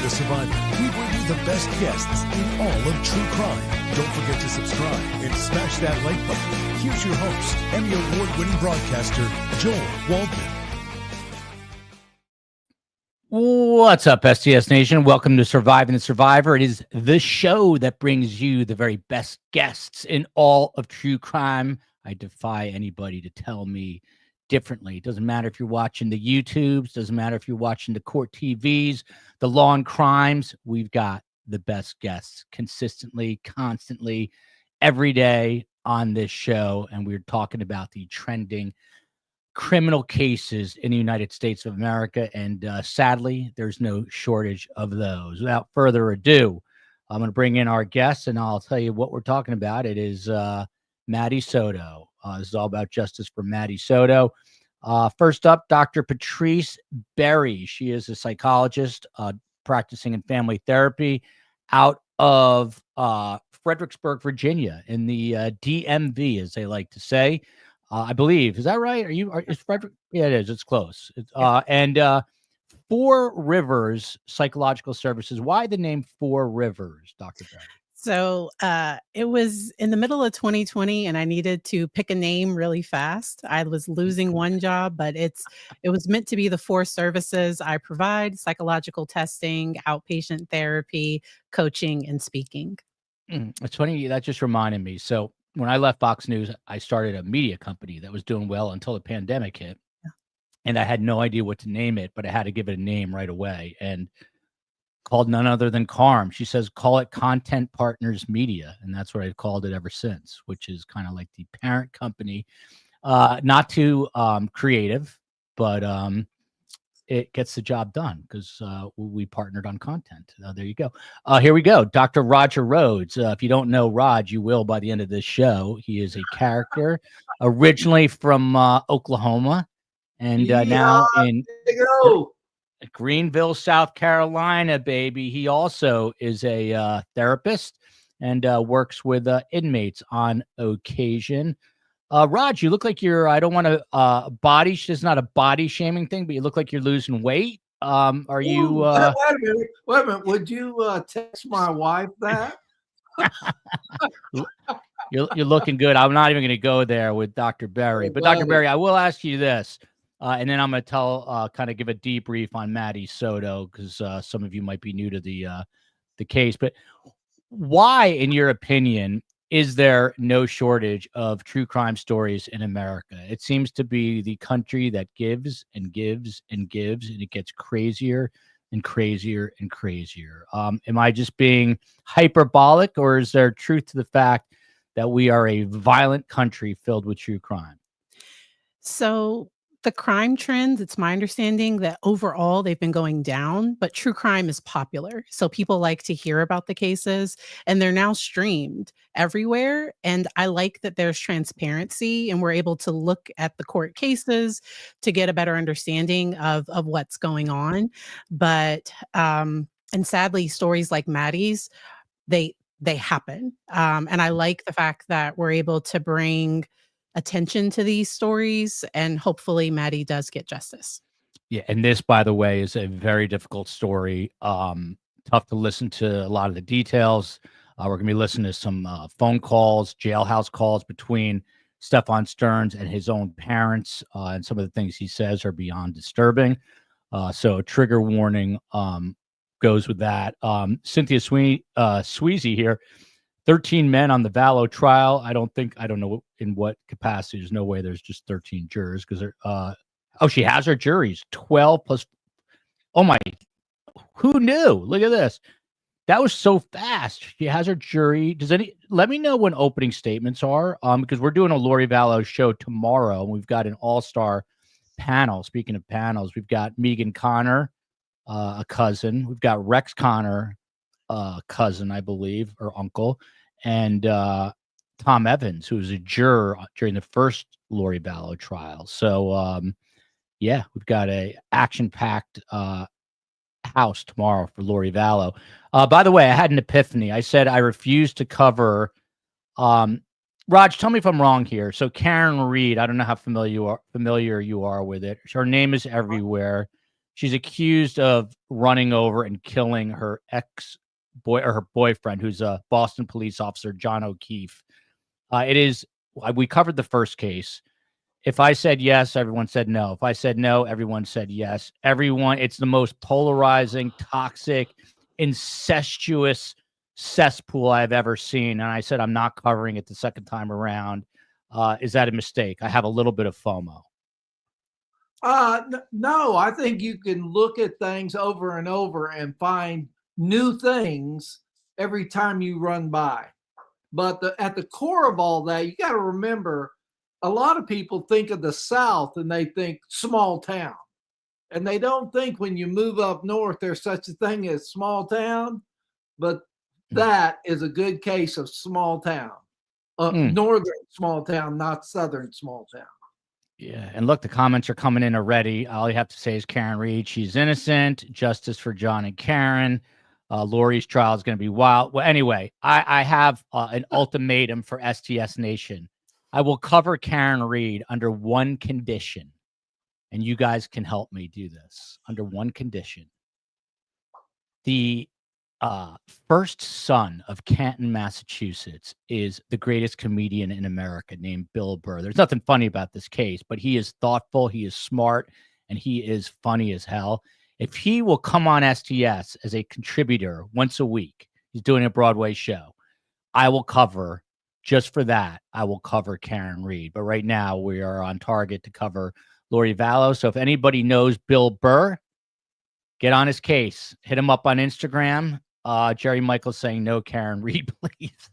the Survivor, we bring you the best guests in all of true crime. Don't forget to subscribe and smash that like button. Here's your host, Emmy Award-winning broadcaster, Joel Waldman. What's up, STS Nation? Welcome to Surviving the Survivor. It is the show that brings you the very best guests in all of true crime. I defy anybody to tell me differently. It doesn't matter if you're watching the YouTubes, doesn't matter if you're watching the court TVs, the Law and Crimes. We've got the best guests consistently, constantly, every day on this show. And we're talking about the trending criminal cases in the United States of America. And sadly, there's no shortage of those. Without further ado, I'm going to bring in our guests and I'll tell you what we're talking about. It is Maddie Soto. This is all about justice for Maddie Soto. First up, Dr. Patrice Berry. She is a psychologist practicing in family therapy out of Fredericksburg, Virginia, in the DMV, as they like to say. I believe. Is that right? Is Frederick? Yeah, it is. It's close. And Four Rivers Psychological Services. Why the name Four Rivers, Dr. Berry? So it was in the middle of 2020 and I needed to pick a name really fast. I was losing one job, but it was meant to be the four services I provide: psychological testing, outpatient therapy, coaching, and speaking. It's funny. That just reminded me. So when I left Fox News, I started a media company that was doing well until the pandemic hit. Yeah. And I had no idea what to name it, but I had to give it a name right away. And called none other than Carm. She says, call it Content Partners Media. And that's what I've called it ever since, which is kind of like the parent company. Not too creative, but it gets the job done because we partnered on content. There you go. Here we go. Dr. Roger Rhodes. If you don't know Raj, you will by the end of this show. He is a character originally from Oklahoma and now in Greenville, South Carolina, baby. He also is a therapist and works with inmates on occasion. Raj, you look like you're, I don't want to it's not a body shaming thing, but you look like you're losing weight. Are you? Wait a minute. Would you text my wife that? You're looking good. I'm not even going to go there with Dr. Berry, but Dr. Berry, I will ask you this. And then I'm going to kind of give a debrief on Maddie Soto because some of you might be new to the case. But why, in your opinion, is there no shortage of true crime stories in America? It seems to be the country that gives and gives and gives, and it gets crazier and crazier and crazier. Am I just being hyperbolic, or is there truth to the fact that we are a violent country filled with true crime? So the crime trends, it's my understanding that overall they've been going down, but true crime is popular. So people like to hear about the cases and they're now streamed everywhere. And I like that there's transparency and we're able to look at the court cases to get a better understanding of what's going on. But, and sadly, stories like Maddie's, they happen. And I like the fact that we're able to bring attention to these stories and hopefully Maddie does get justice. Yeah. And this, by the way, is a very difficult story. Tough to listen to a lot of the details. We're going to be listening to some phone calls, jailhouse calls between Stefan Stearns and his own parents. And some of the things he says are beyond disturbing. So a trigger warning goes with that. Cynthia Sweezy here. 13 men on the Vallow trial. I don't know in what capacity. There's no way there's just 13 jurors because she has her juries 12 plus. Oh my, who knew? Look at this. That was so fast. She has her jury. Let me know when opening statements are because we're doing a Lori Vallow show tomorrow and we've got an all-star panel. Speaking of panels, we've got Megan Connor, a cousin. We've got Rex Connor, cousin, I believe, or uncle, and Tom Evans, who was a juror during the first Lori Vallow trial. So, yeah, we've got a action-packed house tomorrow for Lori Vallow. By the way, I had an epiphany. I said I refuse to cover. Raj, tell me if I'm wrong here. So Karen Reed, I don't know how familiar you are with it. Her name is everywhere. She's accused of running over and killing her her boyfriend, who's a Boston police officer, John O'Keefe. We covered the first case. If I said yes, everyone said no. If I said no, everyone said yes. It's the most polarizing, toxic, incestuous cesspool I've ever seen. And I said, I'm not covering it the second time around. Is that a mistake? I have a little bit of FOMO. No, I think you can look at things over and over and find new things every time you run by. But at the core of all that, you got to remember, a lot of people think of the South and they think small town. And they don't think when you move up north, there's such a thing as small town. But that is a good case of small town. Northern small town, not southern small town. Yeah, and look, the comments are coming in already. All you have to say is Karen Reed, she's innocent. Justice for John and Karen. Lori's trial is going to be wild. Well, anyway, I have an ultimatum for STS Nation. I will cover Karen Reed under one condition, and you guys can help me do this under one condition. The first son of Canton, Massachusetts, is the greatest comedian in America named Bill Burr. There's nothing funny about this case, but he is thoughtful, he is smart, and he is funny as hell. If he will come on STS as a contributor once a week, he's doing a Broadway show, I will cover, just for that, I will cover Karen Reed. But right now we are on target to cover Lori Vallow. So if anybody knows Bill Burr, get on his case. Hit him up on Instagram. Jerry Michael's saying no, Karen Reed, please.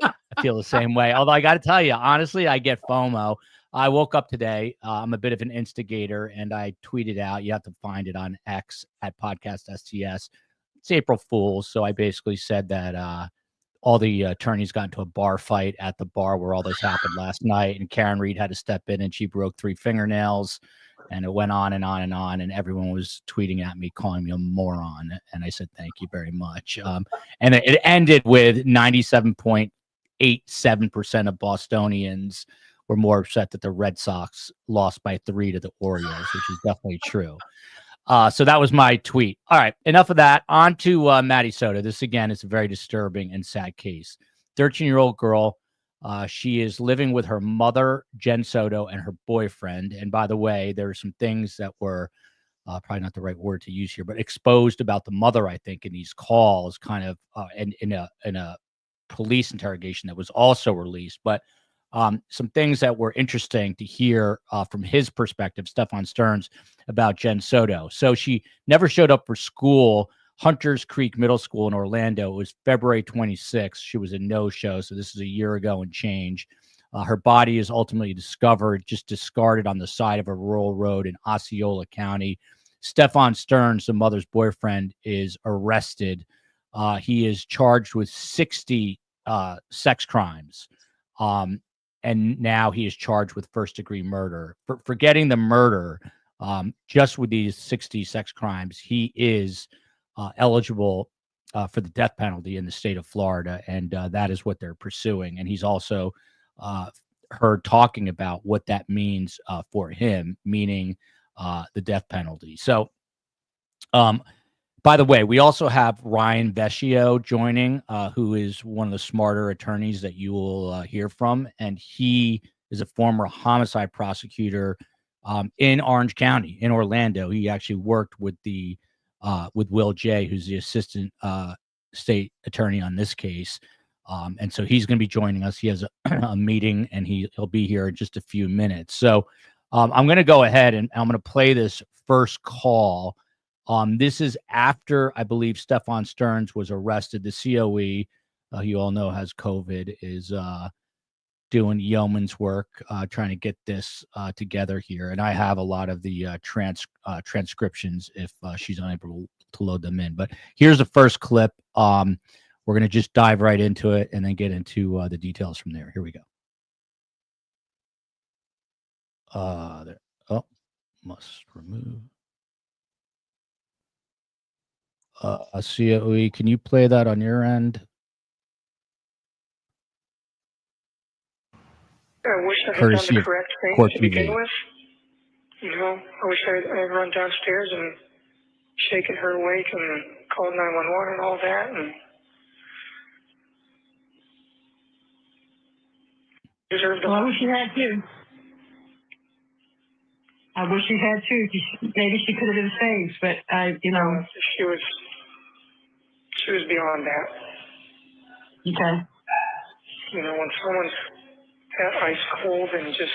I feel the same way. Although I got to tell you, honestly, I get FOMO. I woke up today. I'm a bit of an instigator, and I tweeted out. You have to find it on X at Podcast STS. It's April Fool's, so I basically said that all the attorneys got into a bar fight at the bar where all this happened last night, and Karen Reed had to step in, and she broke 3 fingernails. And it went on and on and on, and everyone was tweeting at me, calling me a moron. And I said, thank you very much. And it ended with 97.87% of Bostonians were more upset that the Red Sox lost by 3 to the Orioles, which is definitely true. So that was my tweet. All right, enough of that. On to Maddie Soto. This, again, is a very disturbing and sad case. 13-year-old girl. She is living with her mother, Jen Soto, and her boyfriend. And by the way, there are some things that were probably not the right word to use here, but exposed about the mother, I think, in these calls, kind of in a police interrogation that was also released. But some things that were interesting to hear from his perspective, Stefan Stearns, about Jen Soto. So she never showed up for school. Hunters Creek Middle School in Orlando. It was February 26th. She was a no-show, so this is a year ago and change. Her body is ultimately discovered, just discarded on the side of a rural road in Osceola County. Stephan Stearns, the mother's boyfriend, is arrested. He is charged with 60 sex crimes, and now he is charged with first-degree murder. For getting the murder, just with these 60 sex crimes, he is eligible for the death penalty in the state of Florida, and that is what they're pursuing. And he's also heard talking about what that means for him, meaning the death penalty. So, by the way, we also have Ryan Vescio joining, who is one of the smarter attorneys that you will hear from, and he is a former homicide prosecutor in Orange County, in Orlando. He actually worked with Will J., who's the assistant state attorney on this case. And so he's going to be joining us. He has a meeting, and he'll be here in just a few minutes. So I'm going to go ahead and I'm going to play this first call. This is after, I believe, Stefan Stearns was arrested. The COE, you all know, has COVID, is doing yeoman's work, trying to get this together here. And I have a lot of the transcriptions if she's unable to load them in. But here's the first clip. We're going to just dive right into it and then get into the details from there. Here we go. There. Oh, must remove. COE, can you play that on your end? I wish I had done the correct thing to begin with. You know, I wish I had run downstairs and shaking her awake and called 911 and all that. And deserved well, I wish you had too. I wish you had too. Maybe she could have been saved, but she was beyond that. Okay. When someone's that ice cold and just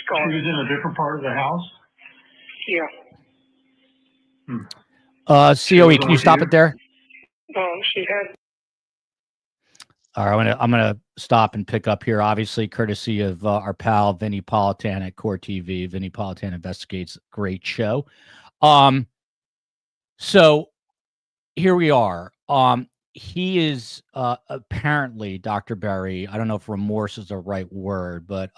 gone. She was in a different part of the house? Yeah. COE, can you stop it there? She had. All right, I'm gonna stop and pick up here. Obviously, courtesy of our pal Vinny Politan at Core TV. Vinny Politan Investigates, great show. So here we are. He is apparently, Dr. Berry, I don't know if remorse is the right word, but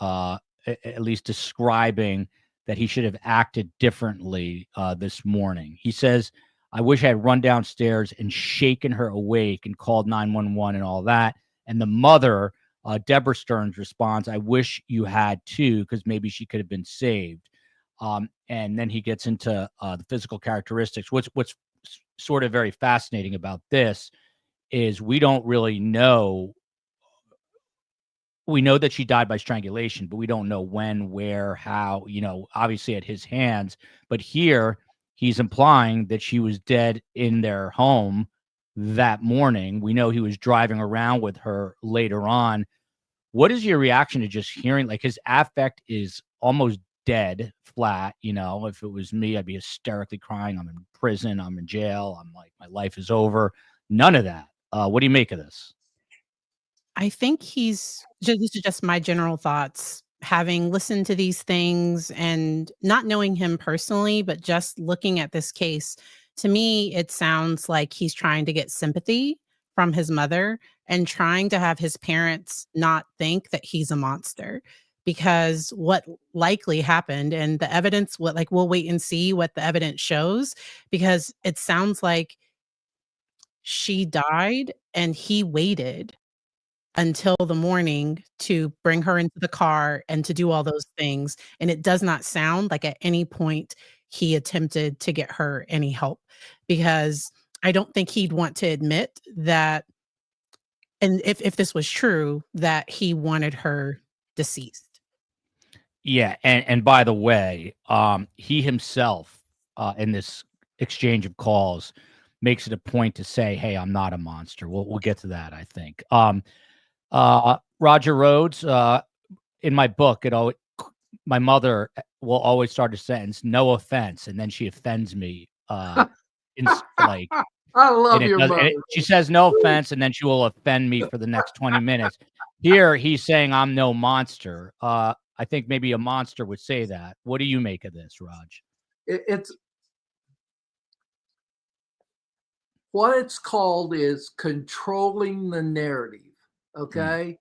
at least describing that he should have acted differently this morning. He says, I wish I had run downstairs and shaken her awake and called 911 and all that. And the mother, Deborah Stearns, responds, I wish you had too, because maybe she could have been saved. And then he gets into the physical characteristics. What's sort of very fascinating about this is we don't really know. We know that she died by strangulation, but we don't know when, where, how, obviously at his hands. But here he's implying that she was dead in their home that morning. We know he was driving around with her later on. What is your reaction to just hearing, like, his affect is almost dead flat? If it was me, I'd be hysterically crying. I'm in prison. I'm in jail. I'm like, my life is over. None of that. What do you make of this? I think this is just my general thoughts, having listened to these things and not knowing him personally, but just looking at this case. To me, it sounds like he's trying to get sympathy from his mother and trying to have his parents not think that he's a monster, because what likely happened, and the evidence, we'll wait and see what the evidence shows, because it sounds like she died and he waited until the morning to bring her into the car and to do all those things. And it does not sound like at any point he attempted to get her any help, because I don't think he'd want to admit that. And if this was true, that he wanted her deceased. Yeah. And by the way, he himself, in this exchange of calls, makes it a point to say, hey, I'm not a monster. We'll get to that, I think. Roger Rhodes, in my book, my mother will always start a sentence, no offense, and then she offends me. I love your mother. She says no offense, and then she will offend me for the next 20 minutes. Here, he's saying I'm no monster. I think maybe a monster would say that. What do you make of this, Raj? It's what it's called is controlling the narrative. Okay.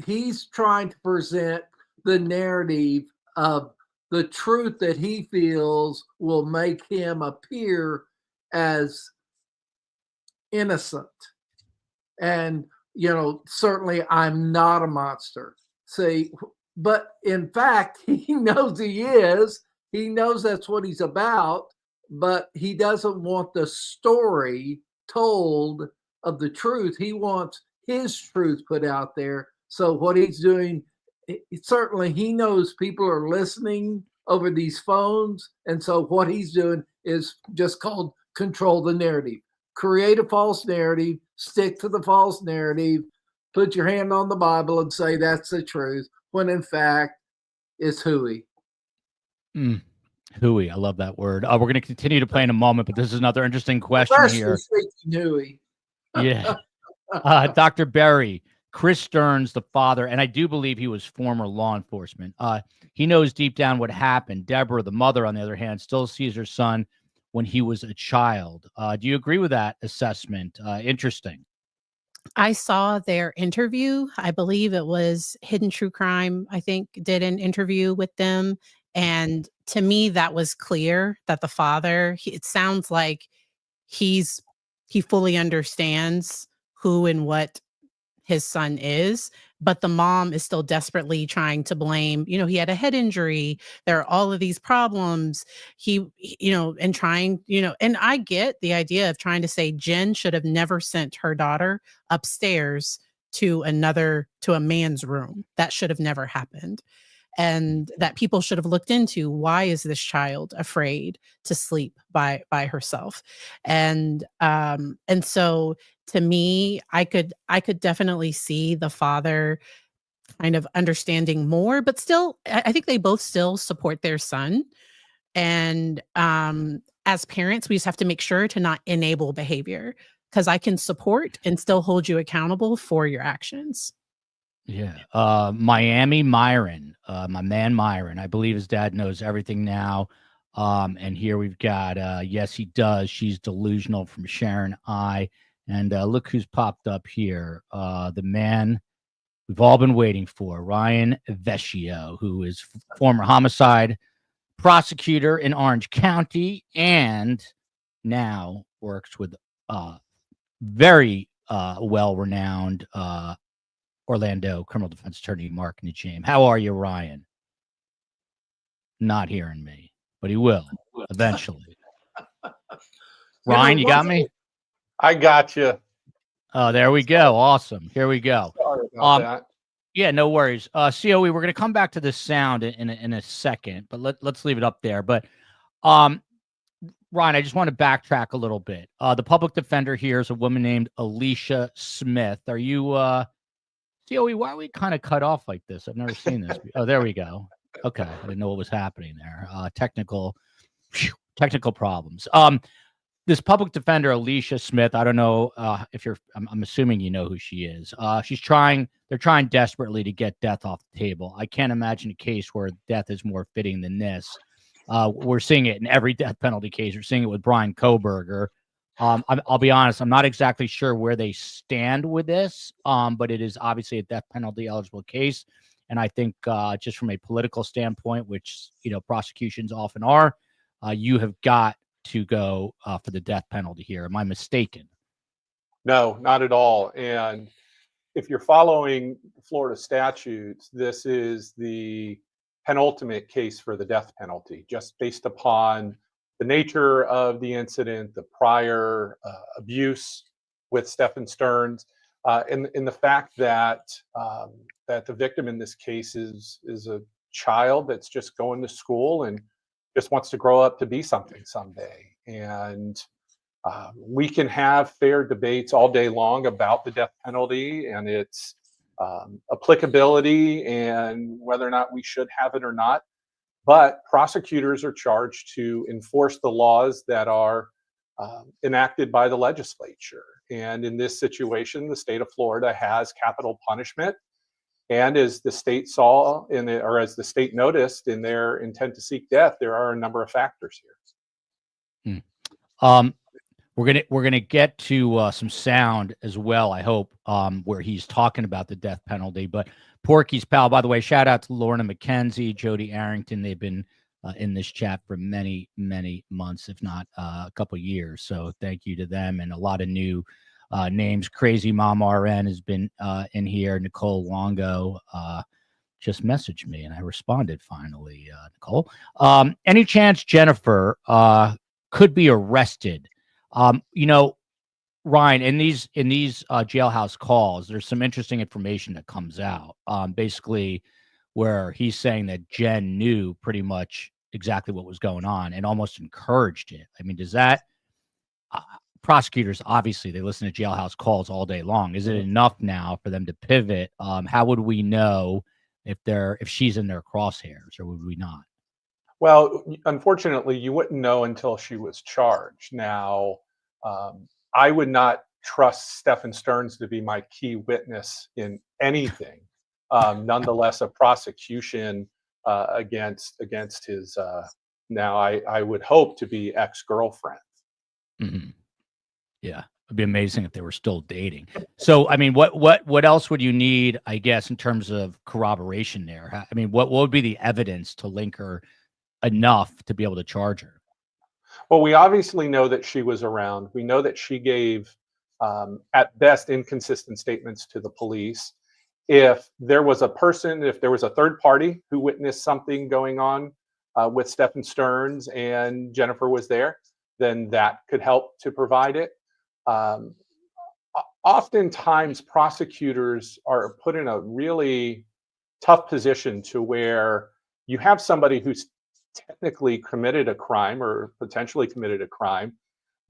He's trying to present the narrative of the truth that he feels will make him appear as innocent. And, certainly I'm not a monster. See, but in fact, he knows he is. He knows that's what he's about, but he doesn't want the story told of the truth. He wants his truth put out there. So what he's doing, certainly he knows people are listening over these phones. And so what he's doing is just called control the narrative. Create a false narrative, stick to the false narrative, put your hand on the Bible and say that's the truth, when in fact it's hooey. Hooey, I love that word. We're going to continue to play in a moment, but this is another interesting question here. Hooey. Yeah. Dr. Berry, Chris Stearns, the father, and I do believe he was former law enforcement. He knows deep down what happened. Deborah, the mother, on the other hand, still sees her son when he was a child. Do you agree with that assessment? Interesting. I saw their interview. I believe it was Hidden True Crime, I think, did an interview with them. And to me, that was clear that the father, it sounds like he fully understands who and what his son is, but the mom is still desperately trying to blame, he had a head injury. There are all of these problems. And trying, and I get the idea of trying to say Jen should have never sent her daughter upstairs to a man's room. That should have never happened. And that people should have looked into, why is this child afraid to sleep by herself? And so to me, I could definitely see the father kind of understanding more, but still, I think they both still support their son. And as parents, we just have to make sure to not enable behavior, because I can support and still hold you accountable for your actions. Yeah. Miami Myron, my man Myron. I believe his dad knows everything now. And here we've got, yes, he does. She's delusional from Sharon I. And look who's popped up here. The man we've all been waiting for, Ryan Vescio, who is former homicide prosecutor in Orange County and now works with very well-renowned Orlando criminal defense attorney Mark Najim. How are you, Ryan? Not hearing me, but he will eventually. Ryan, you got me? I got you. Oh, there we go. Awesome. Here we go. Sorry about that. Yeah, no worries. COE, we're going to come back to this sound in a second, but let's leave it up there. But Ryan, I just want to backtrack a little bit. The public defender here is a woman named Alicia Smith. Are you COE, why are we kind of cut off like this? I've never seen this. Oh, there we go. Okay. I didn't know what was happening there. Technical problems. This public defender, Alicia Smith, I don't know if I'm assuming you know who she is. They're trying desperately to get death off the table. I can't imagine a case where death is more fitting than this. We're seeing it in every death penalty case. We're seeing it with Brian Koberger. I'll be honest, I'm not exactly sure where they stand with this, but it is obviously a death penalty eligible case. And I think just from a political standpoint, which, prosecutions often are, you have got to go for the death penalty here. Am I mistaken? No, not at all. And if you're following Florida statutes, this is the penultimate case for the death penalty, just based upon the nature of the incident, the prior abuse with Stephan Stearns, and the fact that that the victim in this case is a child that's just going to school and just wants to grow up to be something someday. And we can have fair debates all day long about the death penalty and its applicability and whether or not we should have it or not. But prosecutors are charged to enforce the laws that are enacted by the legislature. And in this situation, the state of Florida has capital punishment. And as the state saw as the state noticed in their intent to seek death, there are a number of factors here. We're gonna get to some sound as well, I hope, where he's talking about the death penalty. But Porky's pal, by the way, shout out to Lorna McKenzie, Jody Arrington. They've been in this chat for many, many months, if not a couple years. So thank you to them, and a lot of new names. Crazy Mom RN has been in here. Nicole Longo just messaged me, and I responded finally. Nicole, any chance Jennifer could be arrested? Ryan, in these Jailhouse calls, there's some interesting information that comes out. Basically, where he's saying that Jen knew pretty much exactly what was going on and almost encouraged it. I mean, does that prosecutors, obviously, they listen to Jailhouse calls all day long. Is it enough now for them to pivot? How would we know if she's in their crosshairs, or would we not? Well, unfortunately, you wouldn't know until she was charged. Now, I would not trust Stephan Stearns to be my key witness in anything. Nonetheless, a prosecution against his now I would hope to be ex-girlfriend. Mm-hmm. Yeah, it'd be amazing if they were still dating. So, I mean, what else would you need, I guess, in terms of corroboration there? I mean, what would be the evidence to link her enough to be able to charge her? Well, we obviously know that she was around. We know that she gave at best, inconsistent statements to the police. If there was a person, if there was a third party who witnessed something going on with Stephan Stearns and Jennifer was there, then that could help to provide it. Oftentimes, prosecutors are put in a really tough position to where you have somebody who's technically committed a crime or potentially committed a crime,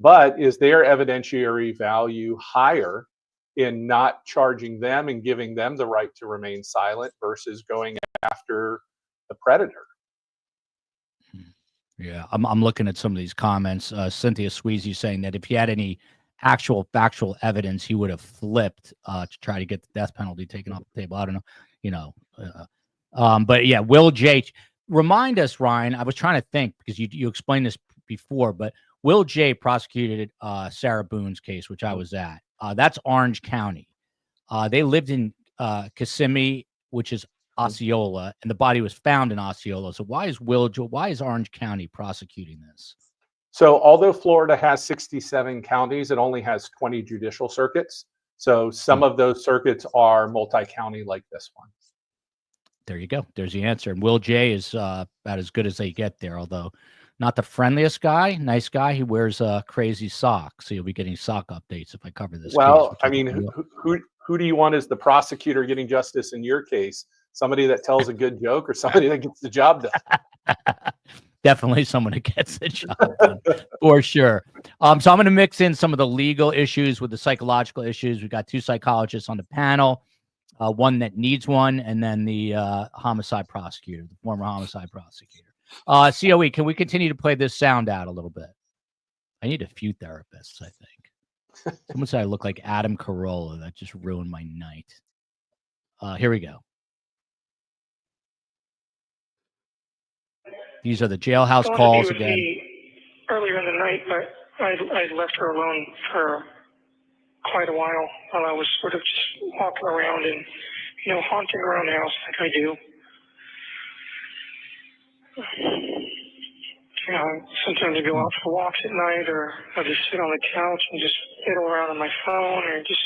but is their evidentiary value higher in not charging them and giving them the right to remain silent versus going after the predator? Yeah, I'm looking at some of these comments. Cynthia Sweezy saying that if he had any actual factual evidence, he would have flipped to try to get the death penalty taken off the table. I don't know, but yeah, Will J. Remind us, Ryan. I was trying to think because you explained this before, but Will J. prosecuted Sarah Boone's case, which I was at. That's Orange County. They lived in Kissimmee, which is Osceola, and the body was found in Osceola. So why is Orange County prosecuting this? So although Florida has 67 counties, it only has 20 judicial circuits. So some of those circuits are multi-county like this one. There you go. There's the answer. And Will J. is about as good as they get there, although not the friendliest guy. Nice guy. He wears crazy socks. So you'll be getting sock updates if I cover this Well, case. I mean, who do you want as the prosecutor getting justice in your case? Somebody that tells a good joke or somebody that gets the job done? Definitely someone that gets the job done, for sure. So I'm going to mix in some of the legal issues with the psychological issues. We've got two psychologists on the panel, one that needs one, and then the homicide prosecutor, the former homicide prosecutor. COE, can we continue to play this sound out a little bit? I need a few therapists, I think. Someone said I look like Adam Carolla. That just ruined my night. Here we go. These are the jailhouse calls again. Earlier in the night, but I left her alone for quite a while I was sort of just walking around and, haunting around the house like I do. Sometimes I go out for walks at night, or I just sit on the couch and just fiddle around on my phone, or just,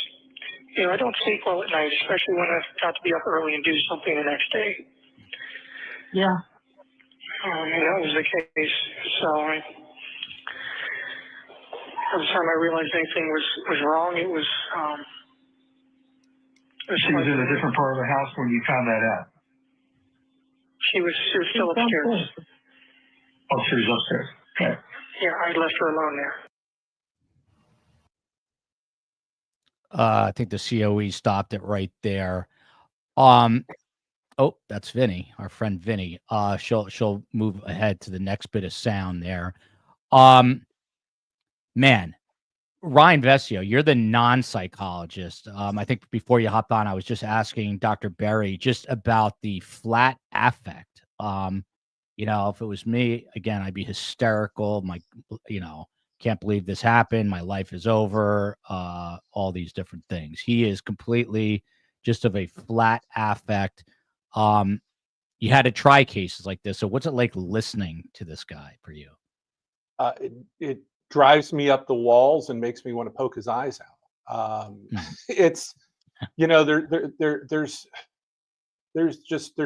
I don't sleep well at night, especially when I've got to be up early and do something the next day. Yeah. And that was the case. So every time I realized anything was wrong, it was. She was in a different part of the house when you found that out. She was still upstairs. Oh, she was upstairs. Okay. Yeah, I left her alone there. I think the COE stopped it right there. Oh, that's Vinny, our friend Vinny. She'll move ahead to the next bit of sound there. Man, Ryan Vescio, you're the non-psychologist. I think before you hopped on, I was just asking Dr. Berry just about the flat affect. If it was me, again, I'd be hysterical. Can't believe this happened. My life is over. All these different things. He is completely just of a flat affect. You had to try cases like this. So what's it like listening to this guy for you? It drives me up the walls and makes me want to poke his eyes out. It's, there's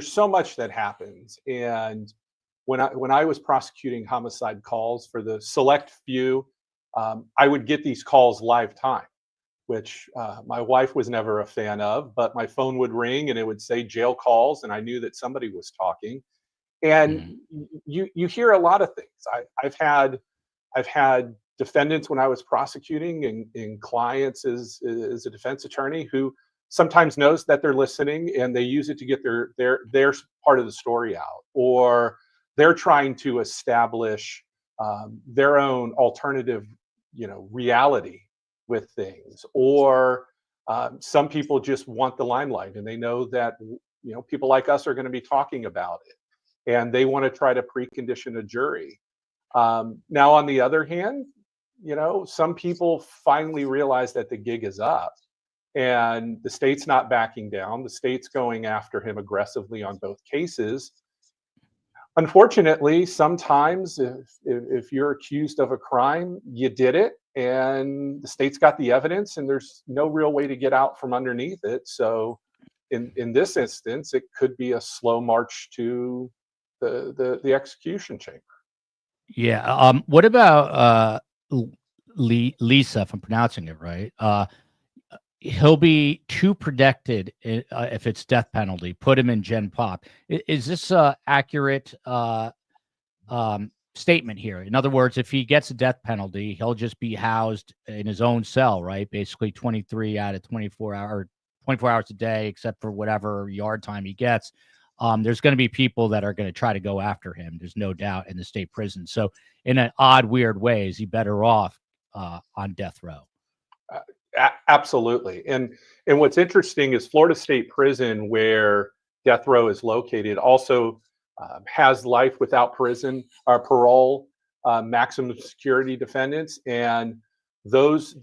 so much that happens. And when I was prosecuting homicide calls for the select few, I would get these calls live time, which my wife was never a fan of, but my phone would ring and it would say jail calls, and I knew that somebody was talking. And you hear a lot of things. I've had defendants when I was prosecuting and clients as a defense attorney who sometimes knows that they're listening and they use it to get their part of the story out, or they're trying to establish their own alternative, reality with things, or some people just want the limelight and they know that people like us are going to be talking about it, and they want to try to precondition a jury. Now, on the other hand, some people finally realize that the gig is up, and the state's not backing down. The state's going after him aggressively on both cases. Unfortunately, sometimes if you're accused of a crime, you did it, and the state's got the evidence, and there's no real way to get out from underneath it. So in this instance, it could be a slow march to the execution chamber. Yeah. What about Lisa, if I'm pronouncing it right? He'll be too protected if it's death penalty. Put him in Gen Pop. Is this accurate statement here? In other words, if he gets a death penalty, he'll just be housed in his own cell, right? Basically 23 out of 24 hours a day, except for whatever yard time he gets. There's going to be people that are going to try to go after him. There's no doubt in the state prison. So in an odd, weird way, is he better off on death row? Absolutely. And what's interesting is Florida State Prison, where death row is located, also has life without prison or parole, maximum security defendants, and those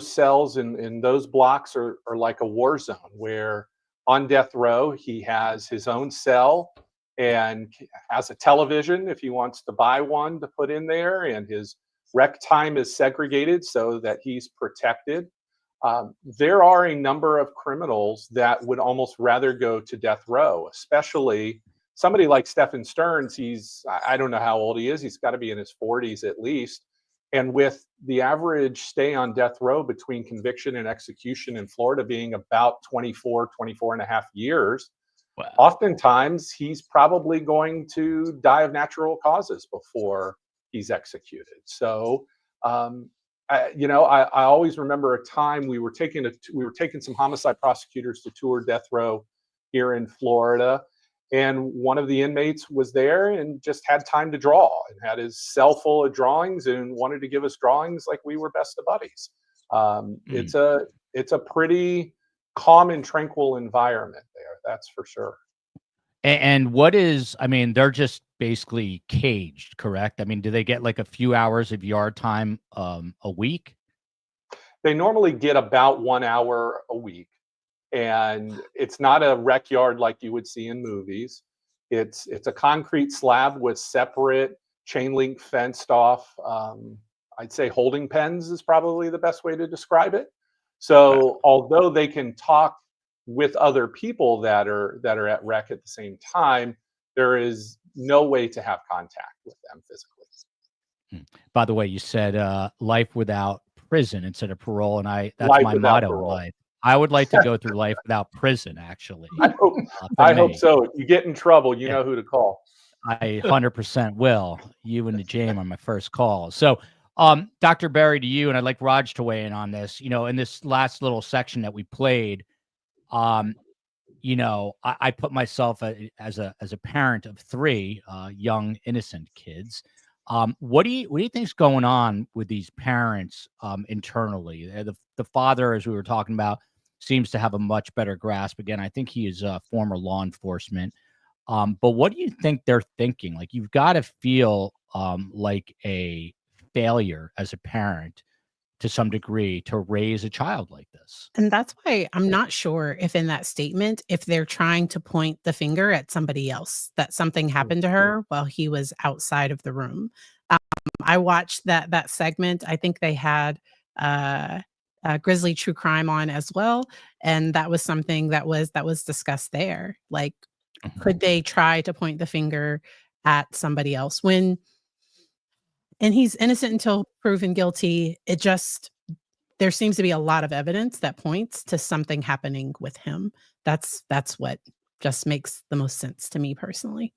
cells and those blocks are like a war zone, where on death row he has his own cell and has a television if he wants to buy one to put in there, and his rec time is segregated so that he's protected. There are a number of criminals that would almost rather go to death row, especially somebody like Stephan Stearns. I don't know how old he is. He's got to be in his 40s at least. And with the average stay on death row between conviction and execution in Florida being about 24 and a half years, wow, oftentimes he's probably going to die of natural causes before he's executed. So, I always remember a time we were taking some homicide prosecutors to tour death row here in Florida, and one of the inmates was there and just had time to draw and had his cell full of drawings and wanted to give us drawings like we were best of buddies. It's a pretty calm and tranquil environment there, that's for sure. And what is, I mean, they're just basically caged, correct? I mean, do they get like a few hours of yard time a week? They normally get about 1 hour a week, and it's not a rec yard like you would see in movies. It's a concrete slab with separate chain link fenced off. I'd say holding pens is probably the best way to describe it. So although they can talk with other people that are at rec at the same time, there is no way to have contact with them physically. By the way, you said life without prison instead of parole, and that's life my motto in parole. life. I would like to go through life without prison, actually. I hope so. If you get in trouble, you know who to call. I 100% will. You and the James are my first call. So, Dr. Berry, to you, and I'd like Raj to weigh in on this. In this last little section that we played, I put myself as a parent of 3 young innocent kids. What do you think's going on with these parents internally? The father, as we were talking about, seems to have a much better grasp. Again, I think he is former law enforcement. But what do you think they're thinking? Like, you've got to feel like a failure as a parent to some degree to raise a child like this. And that's why I'm not sure if in that statement, if they're trying to point the finger at somebody else, that something happened to her while he was outside of the room. I watched that segment. I think they had Grizzly True Crime on as well. And that was something that was discussed there. Like, could they try to point the finger at somebody else and he's innocent until proven guilty. There seems to be a lot of evidence that points to something happening with him. That's what just makes the most sense to me personally.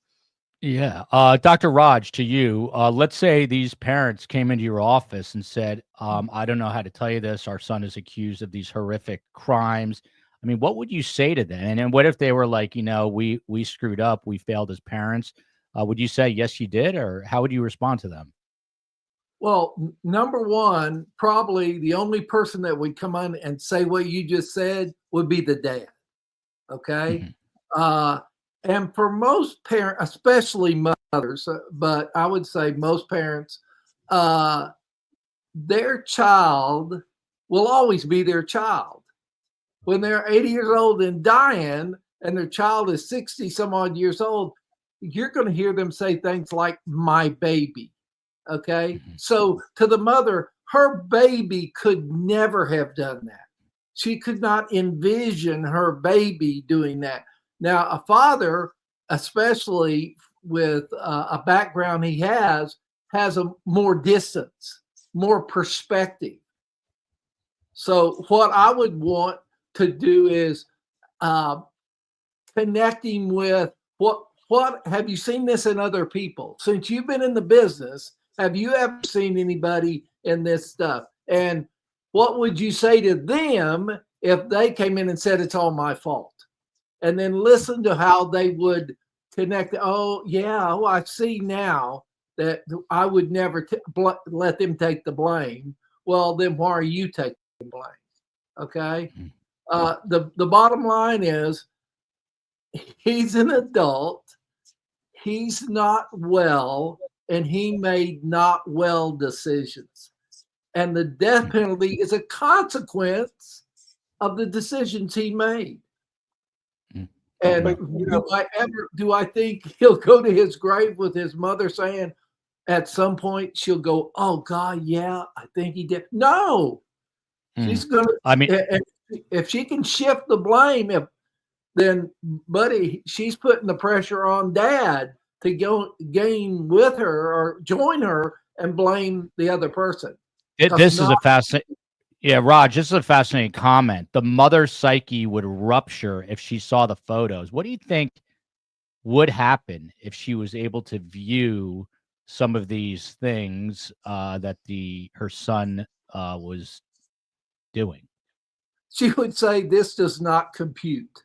Yeah. Dr. Raj, to you, let's say these parents came into your office and said, I don't know how to tell you this. Our son is accused of these horrific crimes. I mean, what would you say to them? And what if they were like, we screwed up, we failed as parents? Would you say, yes, you did? Or how would you respond to them? Well, number one, probably the only person that would come on and say what you just said would be the dad. Okay. And for most parents, especially mothers, but I would say most parents, their child will always be their child. When they're 80 years old and dying and their child is 60 some odd years old, you're going to hear them say things like, my baby. Okay. So to the mother, her baby could never have done that. She could not envision her baby doing that. Now, a father, especially with a background he has a more distance, more perspective. So what I would want to do is connecting with what have you seen this in other people? Since you've been in the business, have you ever seen anybody in this stuff? And what would you say to them if they came in and said it's all my fault? And then listen to how they would connect. Oh, yeah, oh, I see now that I would never let them take the blame. Well, then why are you taking the blame? Okay. The bottom line is he's an adult. He's not well, and he made not well decisions. And the death penalty is a consequence of the decisions he made. And But, do I think he'll go to his grave with his mother saying at some point she'll go, oh God, yeah, I think he did. No, she's going to, I mean, if she can shift the blame, then buddy, she's putting the pressure on dad to go gain with her or join her and blame the other person. this is a fascinating. Yeah, Raj, this is a fascinating comment. The mother's psyche would rupture if she saw the photos. What do you think would happen if she was able to view some of these things that her son was doing? She would say, this does not compute.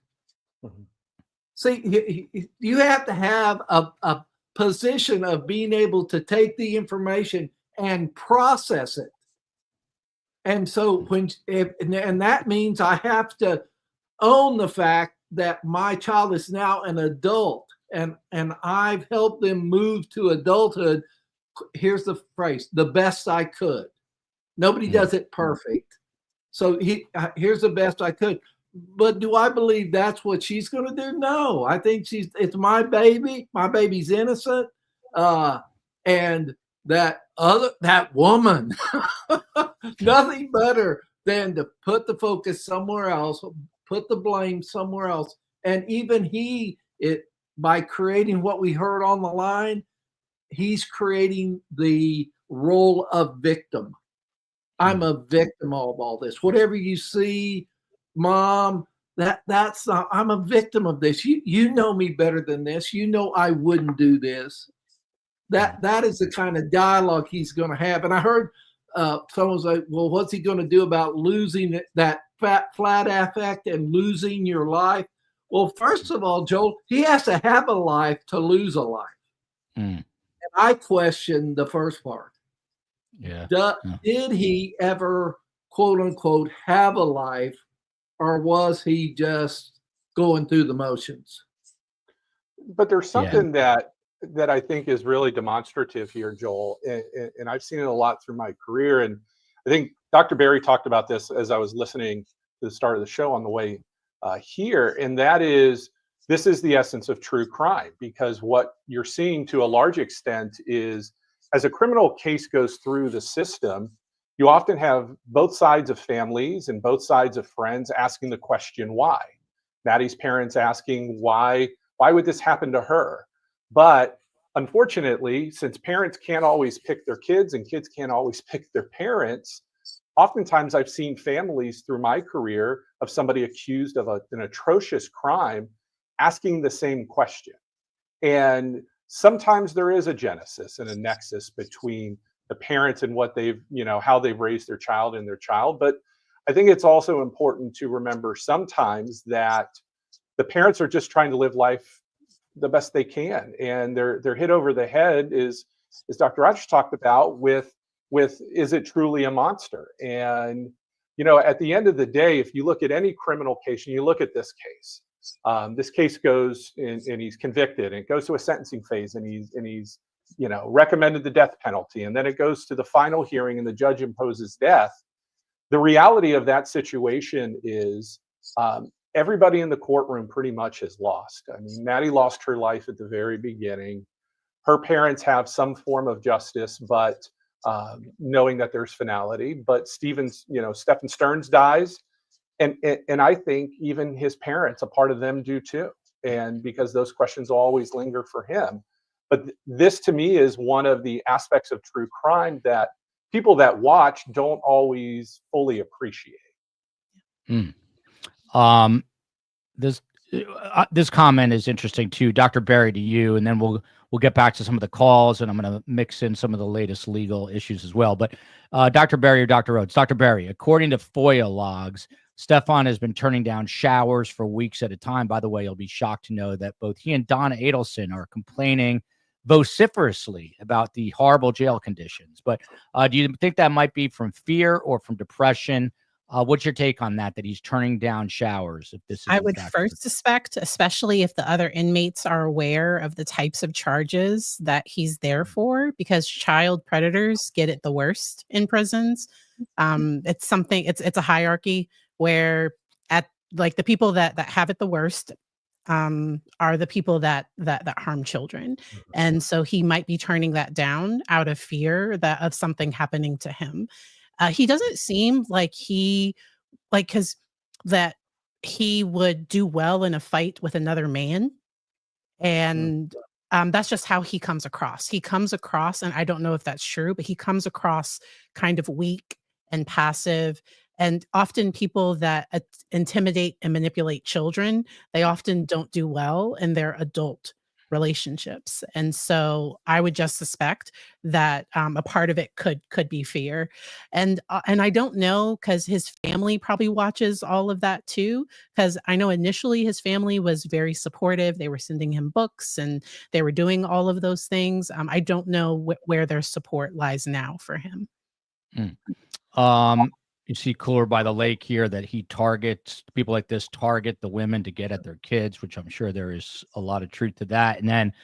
Mm-hmm. See, you have to have a position of being able to take the information and process it. And so and that means I have to own the fact that my child is now an adult and I've helped them move to adulthood. Here's the phrase, the best I could. Nobody does it perfect. So here's the best I could. But do I believe that's what she's going to do? No, I think it's my baby. My baby's innocent. And that woman, nothing better than to put the focus somewhere else, put the blame somewhere else. And even by creating what we heard on the line, he's creating the role of victim. I'm a victim of all this. Whatever you see, Mom, that's not, I'm a victim of this. You know me better than this. You know I wouldn't do this. That is the kind of dialogue he's going to have. And I heard someone say, well, what's he going to do about losing that flat affect and losing your life? Well, first of all, Joel, he has to have a life to lose a life. And I question the first part. Yeah. Did he ever, quote unquote, have a life, or was he just going through the motions? But there's something that I think is really demonstrative here, Joel, and I've seen it a lot through my career. And I think Dr. Berry talked about this as I was listening to the start of the show on the way here, and that is, this is the essence of true crime, because what you're seeing to a large extent is, as a criminal case goes through the system, you often have both sides of families and both sides of friends asking the question, why? Maddie's parents asking, why would this happen to her? But unfortunately, since parents can't always pick their kids and kids can't always pick their parents, oftentimes I've seen families through my career of somebody accused of an atrocious crime asking the same question. And sometimes there is a genesis and a nexus between the parents and what they've, how they've raised their child and their child. But I think it's also important to remember sometimes that the parents are just trying to live life the best they can, and they're hit over the head, as Dr. Rogers talked about, with is it truly a monster? And at the end of the day, if you look at any criminal case and you look at this case goes and he's convicted, and it goes to a sentencing phase, and he's recommended the death penalty, and then it goes to the final hearing and the judge imposes death. The reality of that situation is everybody in the courtroom pretty much has lost. I mean, Maddie lost her life at the very beginning. Her parents have some form of justice, but knowing that there's finality. But Stephen Stearns dies, and I think even his parents, a part of them do too, and because those questions always linger for him. But this to me is one of the aspects of true crime that people that watch don't always fully appreciate. Mm. This comment is interesting too, Dr. Berry, to you, and then we'll get back to some of the calls, and I'm going to mix in some of the latest legal issues as well. But Dr. Berry or Dr. Rhodes, Dr. Berry, according to FOIA logs, Stefan has been turning down showers for weeks at a time. By the way, you'll be shocked to know that both he and Donna Adelson are complaining vociferously about the horrible jail conditions. But do you think that might be from fear or from depression? What's your take on that he's turning down showers? If this is I would first suspect, especially if the other inmates are aware of the types of charges that he's there for, because child predators get it the worst in prisons. It's a hierarchy where the people that have it the worst are the people that harm children. And so he might be turning that down out of fear of something happening to him. He doesn't seem like that he would do well in a fight with another man. And that's just how he comes across. He comes across, and I don't know if that's true, but he comes across kind of weak and passive. And often people that intimidate and manipulate children, they often don't do well in their adult relationships. And so I would just suspect that a part of it could be fear. And I don't know, because his family probably watches all of that too, because I know initially his family was very supportive. They were sending him books and they were doing all of those things. I don't know where their support lies now for him. You see Cooler by the Lake here that he targets people like this, target the women to get at their kids, which I'm sure there is a lot of truth to that. And then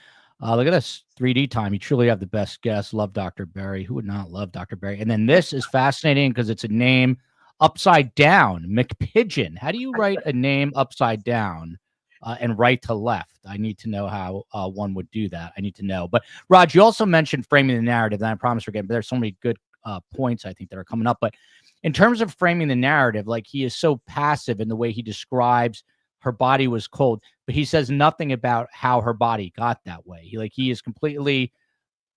look at this 3D time. You truly have the best guest. Love Dr. Berry. Who would not love Dr. Berry? And then this is fascinating because it's a name upside down, McPigeon. How do you write a name upside down and right to left? I need to know how one would do that. I need to know. But Raj, you also mentioned framing the narrative, and I promise we're getting, but there's so many good points I think that are coming up. But in terms of framing the narrative, like, he is so passive in the way he describes her body was cold, but he says nothing about how her body got that way. He is completely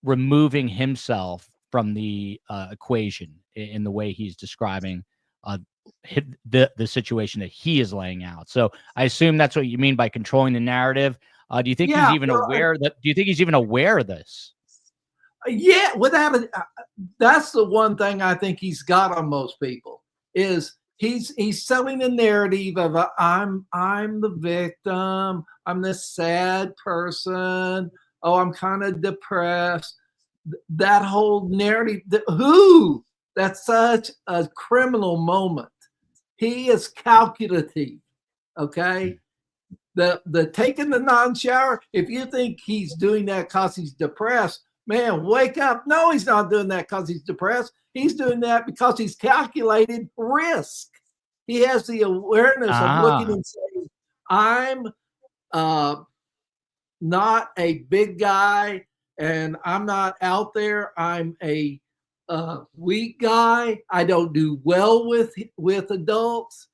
removing himself from the equation in the way he's describing the situation that he is laying out. So I assume that's what you mean by controlling the narrative. Do you think he's even aware that? Do you think he's even aware of this? Yeah, that's the one thing I think he's got on most people is he's selling a narrative of I'm the victim, I'm this sad person, oh, I'm kind of depressed. That whole narrative, that's such a criminal moment. He is calculative, okay? The taking the non-shower, if you think he's doing that because he's depressed, man, wake up. No, he's not doing that because he's depressed. He's doing that because he's calculated risk. He has the awareness of looking and saying, I'm not a big guy and I'm not out there. I'm a weak guy. I don't do well with adults.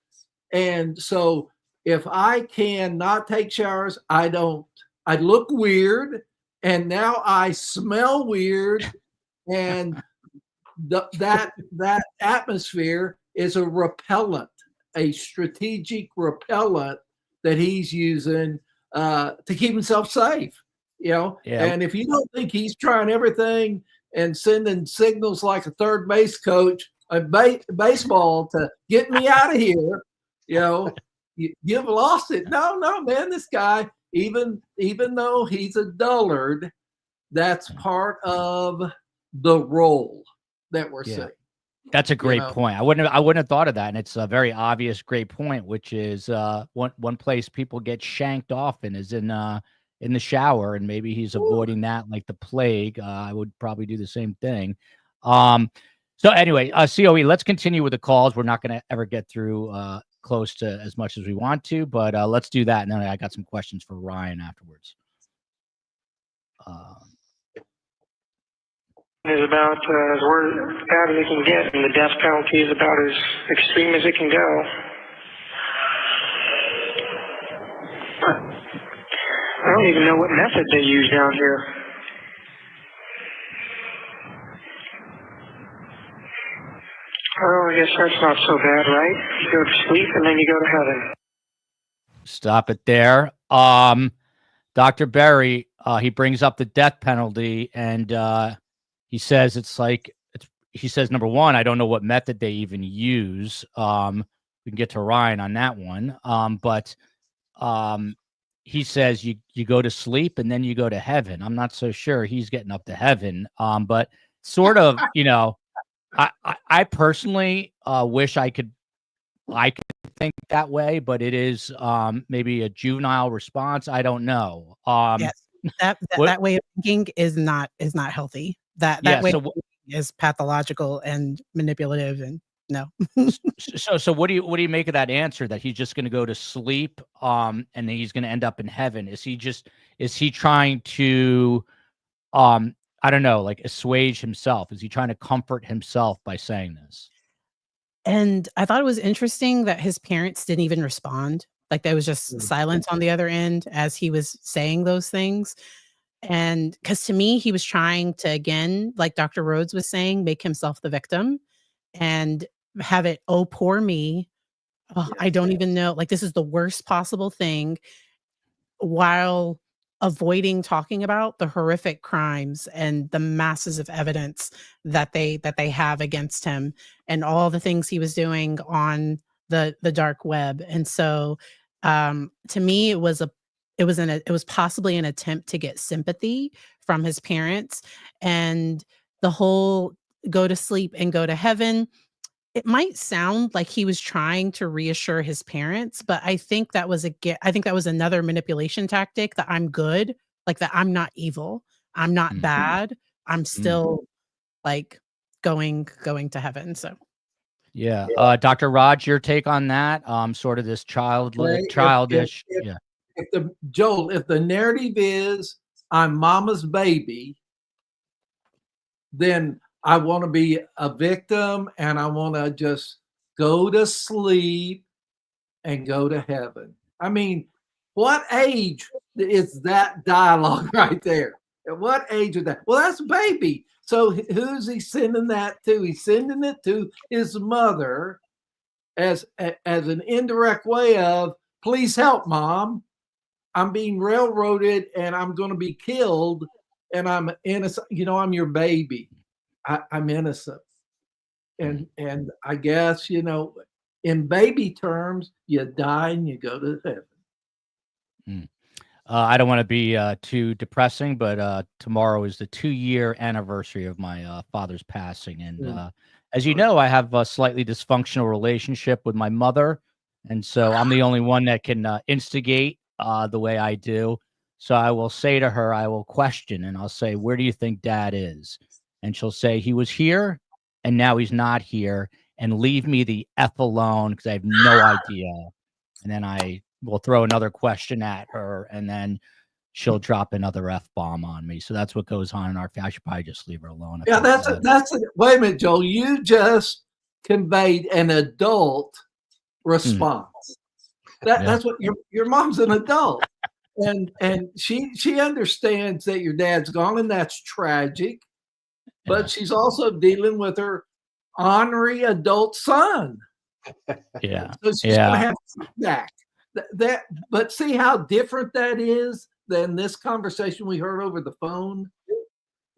And so if I can not take showers, I look weird. And now I smell weird, and that atmosphere is a repellent, a strategic repellent that he's using to keep himself safe. Yeah. And if you don't think he's trying everything and sending signals like a third base coach of baseball to get me out of here, you've lost it. No, man, this guy. Even though he's a dullard, that's part of the role that we're seeing. That's a great point. I wouldn't have thought of that, and it's a very obvious great point, which is one place people get shanked often is in the shower, and maybe he's avoiding that like the plague. I would probably do the same thing. So anyway, COE, let's continue with the calls. We're not going to ever get through close to as much as we want to, but let's do that. And then I got some questions for Ryan afterwards. is about as bad as it can get, and the death penalty is about as extreme as it can go. I don't even know what method they use down here. Oh, I guess that's not so bad, right? You go to sleep and then you go to heaven. Stop it there. Dr. Berry, he brings up the death penalty, and he says he says, number one, I don't know what method they even use. We can get to Ryan on that one. But he says you go to sleep and then you go to heaven. I'm not so sure he's getting up to heaven. But sort of, I personally wish I could think that way, but it is maybe a juvenile response. I don't know. Yes, that way of thinking is not healthy. That way of thinking is pathological and manipulative, and no. So what do you make of that answer, that he's just going to go to sleep and then he's going to end up in heaven? Is he trying to I don't know, like assuage himself? Is he trying to comfort himself by saying this? And I thought it was interesting that his parents didn't even respond. Like, there was just silence on the other end as he was saying those things. And because to me, he was trying to, again, like Dr. Rhodes was saying, make himself the victim and have it, oh, poor me. Oh, I don't even know. Like, this is the worst possible thing, while avoiding talking about the horrific crimes and the masses of evidence that they have against him, and all the things he was doing on the dark web. And so to me, it was possibly an attempt to get sympathy from his parents. And the whole go to sleep and go to heaven, it might sound like he was trying to reassure his parents, but I think that was another manipulation tactic, that I'm good, like that I'm not evil, I'm not bad, I'm still like going to heaven. So Yeah. Dr. Raj, your take on that? Sort of this childish. Yeah. If the narrative is I'm mama's baby, then I want to be a victim and I want to just go to sleep and go to heaven. I mean, what age is that dialogue right there? At what age is that? Well, that's baby. So who's he sending that to? He's sending it to his mother as an indirect way of, please help, Mom. I'm being railroaded and I'm going to be killed and I'm innocent. I'm your baby. I'm innocent. And I guess, in baby terms, you die and you go to heaven. I don't want to be too depressing, but tomorrow is the 2-year anniversary of my father's passing. And as you know, I have a slightly dysfunctional relationship with my mother. And so I'm the only one that can instigate the way I do. So I will say to her, I will question, and I'll say, where do you think Dad is? And she'll say, he was here and now he's not here, and leave me the F alone, because I have no idea. And then I will throw another question at her, and then she'll drop another F-bomb on me. So that's what goes on in our family. I should probably just leave her alone. Yeah, wait a minute, Joel. You just conveyed an adult response. That's what your mom's an adult. And she understands that your dad's gone, and that's tragic. But she's also dealing with her ornery adult son. Yeah. So she's gonna have feedback. But see how different that is than this conversation we heard over the phone.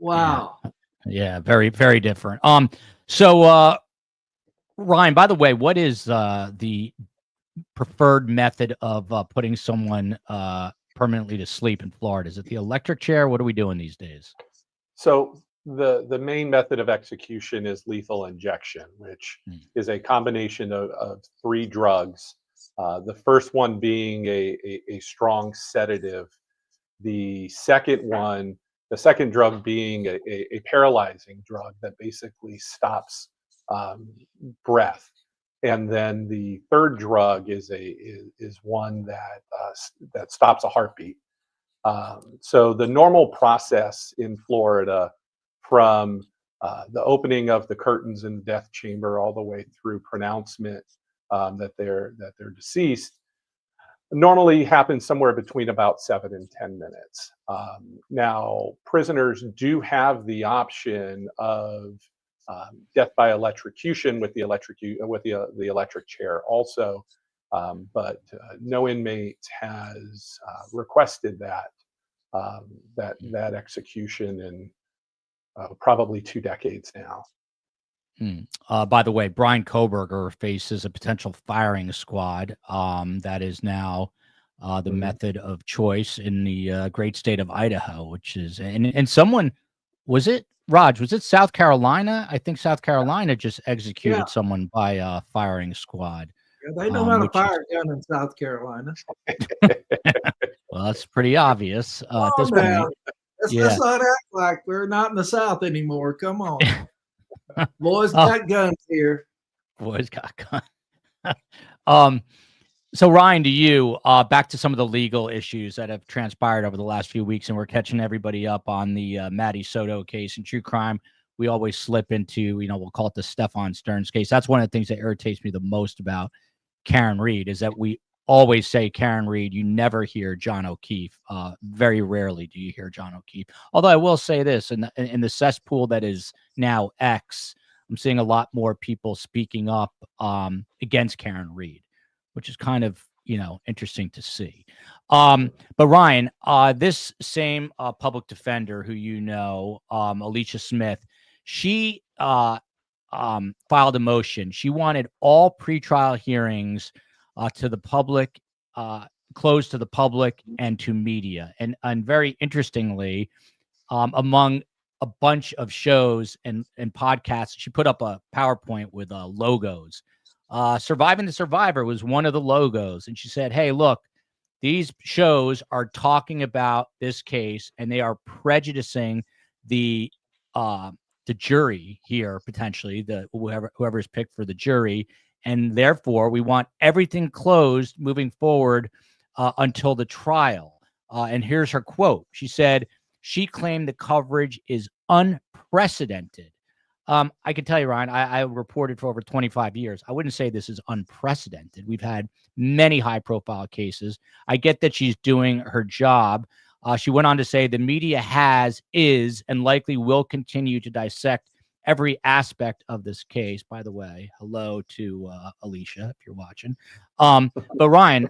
Wow. Yeah, very, very different. So Ryan, by the way, what is the preferred method of putting someone permanently to sleep in Florida? Is it the electric chair? What are we doing these days? So the main method of execution is lethal injection, which is a combination of 3 drugs. The first one being a strong sedative. The second drug being a paralyzing drug that basically stops breath. And then the third drug is one that stops a heartbeat. So the normal process in Florida, from the opening of the curtains in the death chamber all the way through pronouncement that they're deceased normally happens somewhere between about 7 and 10 minutes. Now, prisoners do have the option of death by electrocution with the electric chair also, but no inmate has requested that execution in probably 2 decades now. By the way, Brian Koberger faces a potential firing squad. That is now the method of choice in the great state of Idaho, which is and someone was it Raj? Was it South Carolina? I think South Carolina just executed someone by firing squad. Yeah, they know how to fire a gun in South Carolina. Well, that's pretty obvious at this point. Let's not act like we're not in the South anymore. Come on. Boys got guns here. Boys got guns. So Ryan, to you, back to some of the legal issues that have transpired over the last few weeks, and we're catching everybody up on the Maddie Soto case and true crime. We always slip into, we'll call it the Stefan Stearns case. That's one of the things that irritates me the most about Karen Reed is that we always say Karen Reed. You never hear John O'Keefe. Very rarely do you hear John O'Keefe. Although I will say this, in the cesspool that is now X, I'm seeing a lot more people speaking up against Karen Reed, which is kind of, interesting to see. But Ryan, this same public defender who Alicia Smith, she filed a motion. She wanted all pretrial hearings to the public, closed to the public and to media. And very interestingly, among a bunch of shows and podcasts, she put up a PowerPoint with logos. Surviving the Survivor was one of the logos. And she said, hey, look, these shows are talking about this case and they are prejudicing the jury here, potentially, whoever is picked for the jury. And therefore, we want everything closed moving forward until the trial. And here's her quote. She said, she claimed the coverage is unprecedented. I can tell you, Ryan, I reported for over 25 years. I wouldn't say this is unprecedented. We've had many high-profile cases. I get that she's doing her job. She went on to say the media is, and likely will continue to dissect every aspect of this case. By the way, hello to Alicia, if you're watching. But Ryan,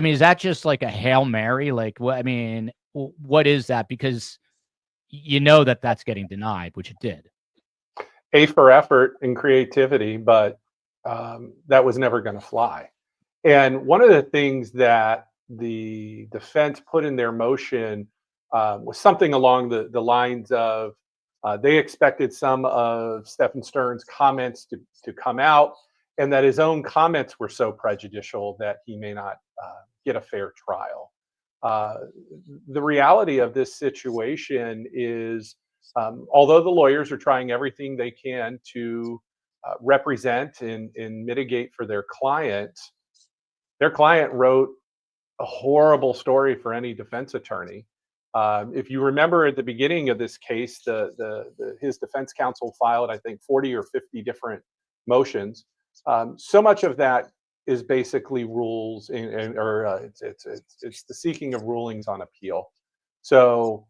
is that just like a Hail Mary? Like, what is that? Because that's getting denied, which it did. A for effort and creativity, but that was never going to fly. And one of the things that the defense put in their motion was something along the lines of they expected some of Stephan Stearns' comments to come out, and that his own comments were so prejudicial that he may not get a fair trial. The reality of this situation is, although the lawyers are trying everything they can to represent and mitigate for their client wrote a horrible story for any defense attorney. If you remember at the beginning of this case, his defense counsel filed, I think, 40 or 50 different motions. So much of that is basically rules it's the seeking of rulings on appeal. So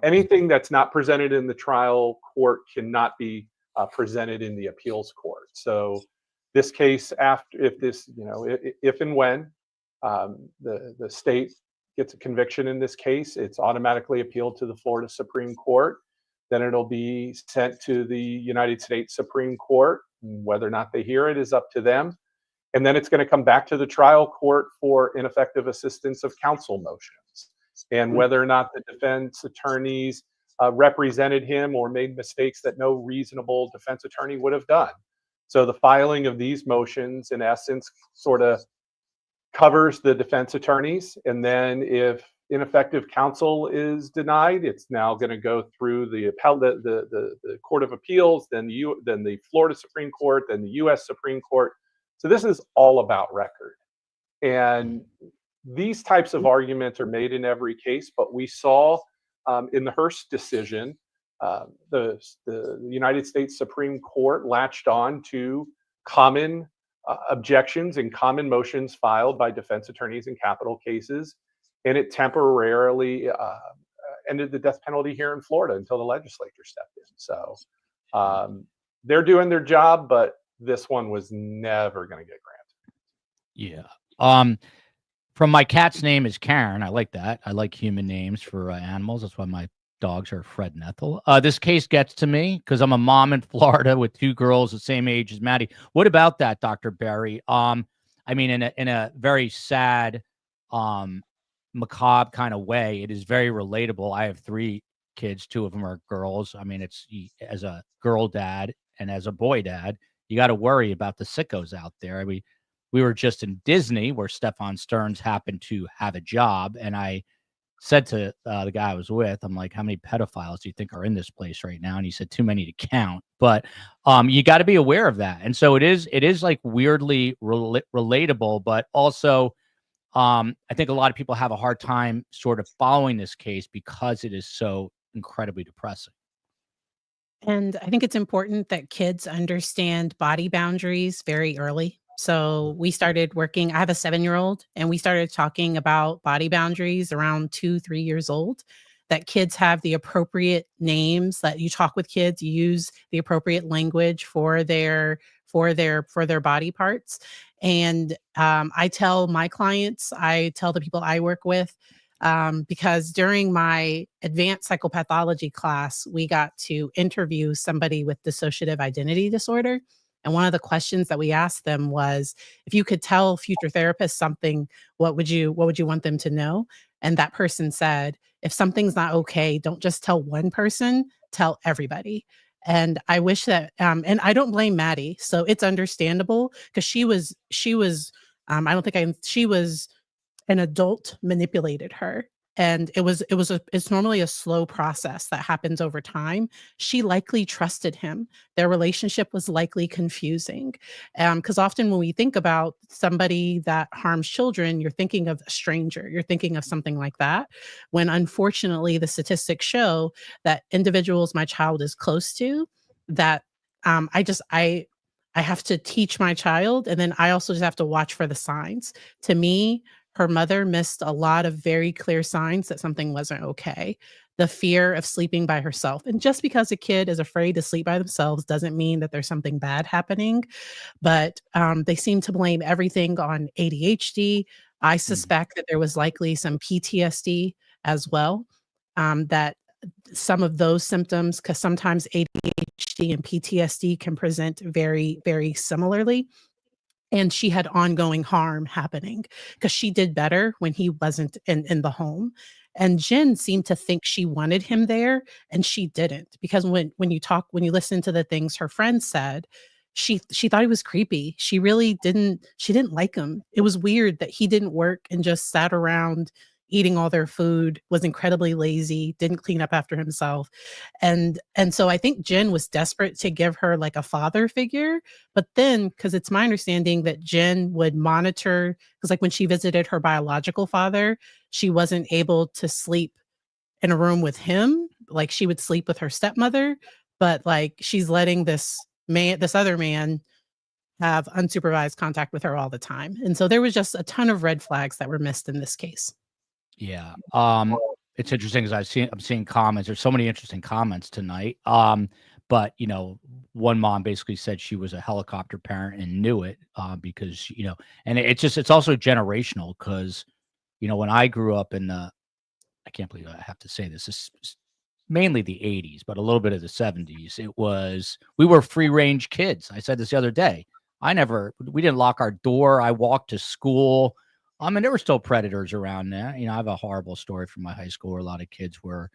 anything that's not presented in the trial court cannot be presented in the appeals court. So this case, if and when the state gets a conviction in this case, it's automatically appealed to the Florida Supreme Court. Then it'll be sent to the United States Supreme Court. Whether or not they hear it is up to them. And then it's going to come back to the trial court for ineffective assistance of counsel motions. And whether or not the defense attorneys represented him or made mistakes that no reasonable defense attorney would have done. So the filing of these motions, in essence, sort of covers the defense attorneys. And then if ineffective counsel is denied, it's now going to go through the Court of Appeals, then the Florida Supreme Court, then the U.S. Supreme Court. So this is all about record. And these types of arguments are made in every case, but we saw in the Hearst decision the United States Supreme Court latched on to common objections and common motions filed by defense attorneys in capital cases, and it temporarily ended the death penalty here in Florida until the legislature stepped in. So they're doing their job, but this one was never going to get granted. Yeah. From my cat's name is Karen. I like that. I like human names for animals. That's why my dogs are Fred and Ethel. This case gets to me because I'm a mom in Florida with 2 girls the same age as Maddie. What about that, Dr. Berry? I mean, in a very sad, macabre kind of way, it is very relatable. I have 3 kids. 2 of them are girls. I mean, it's as a girl dad and as a boy dad, you got to worry about the sickos out there. I mean, we were just in Disney where Stefan Stearns happened to have a job. And I said to the guy I was with, I'm like, how many pedophiles do you think are in this place right now? And he said, too many to count. But you got to be aware of that. And so it is like weirdly relatable, but also I think a lot of people have a hard time sort of following this case because it is so incredibly depressing. And I think it's important that kids understand body boundaries very early. So we started working, I have a 7-year-old, and we started talking about body boundaries around 2, 3 years old, that kids have the appropriate names, that you talk with kids, you use the appropriate language for their body parts. And I tell my clients, I tell the people I work with, because during my advanced psychopathology class, we got to interview somebody with dissociative identity disorder. And one of the questions that we asked them was, if you could tell future therapists something, what would you want them to know? And that person said, if something's not okay, don't just tell one person, tell everybody. And I wish that, and I don't blame Maddie. So it's understandable because she was, she was an adult manipulated her. And it's normally a slow process that happens over time. She likely trusted him. Their relationship was likely confusing. Because often when we think about somebody that harms children, you're thinking of a stranger, you're thinking of something like that. When unfortunately the statistics show that individuals my child is close to, that I have to teach my child, and then I also just have to watch for the signs. To me, her mother missed a lot of very clear signs that something wasn't okay. The fear of sleeping by herself. And just because a kid is afraid to sleep by themselves doesn't mean that there's something bad happening. But they seem to blame everything on ADHD. I suspect that there was likely some PTSD as well. That some of those symptoms, because sometimes ADHD and PTSD can present very, very similarly. And she had ongoing harm happening because she did better when he wasn't in the home. And Jen seemed to think she wanted him there, and she didn't. Because when you listen to the things her friends said, she thought he was creepy. She didn't like him. It was weird that he didn't work and just sat around eating all their food, was incredibly lazy, didn't clean up after himself. And so I think Jen was desperate to give her like a father figure. But then, because it's my understanding that Jen would monitor, because like when she visited her biological father, she wasn't able to sleep in a room with him. Like she would sleep with her stepmother, but like she's letting this other man have unsupervised contact with her all the time. And so there was just a ton of red flags that were missed in this case. Yeah. It's interesting because I'm seeing comments. There's so many interesting comments tonight. But one mom basically said she was a helicopter parent and knew it, because, and it's also generational because, when I grew up in I can't believe I have to say this, is mainly the 80s, but a little bit of the 70s. We were free range kids. I said this the other day. We didn't lock our door. I walked to school. I mean, there were still predators around there. I have a horrible story from my high school where a lot of kids were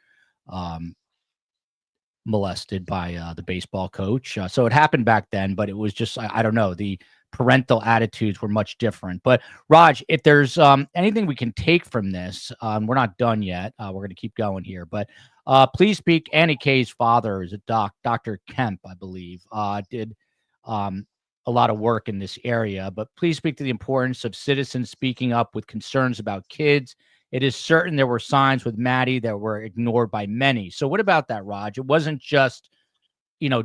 molested by the baseball coach. So it happened back then, but it was just, I don't know, the parental attitudes were much different. But Raj, if there's anything we can take from this, we're not done yet. We're going to keep going here, but please speak. Annie K's father is Dr. Kemp, I believe, did a lot of work in this area, but please speak to the importance of citizens speaking up with concerns about kids It is certain there were signs with Maddie that were ignored by many. So what about that, Raj? It wasn't just,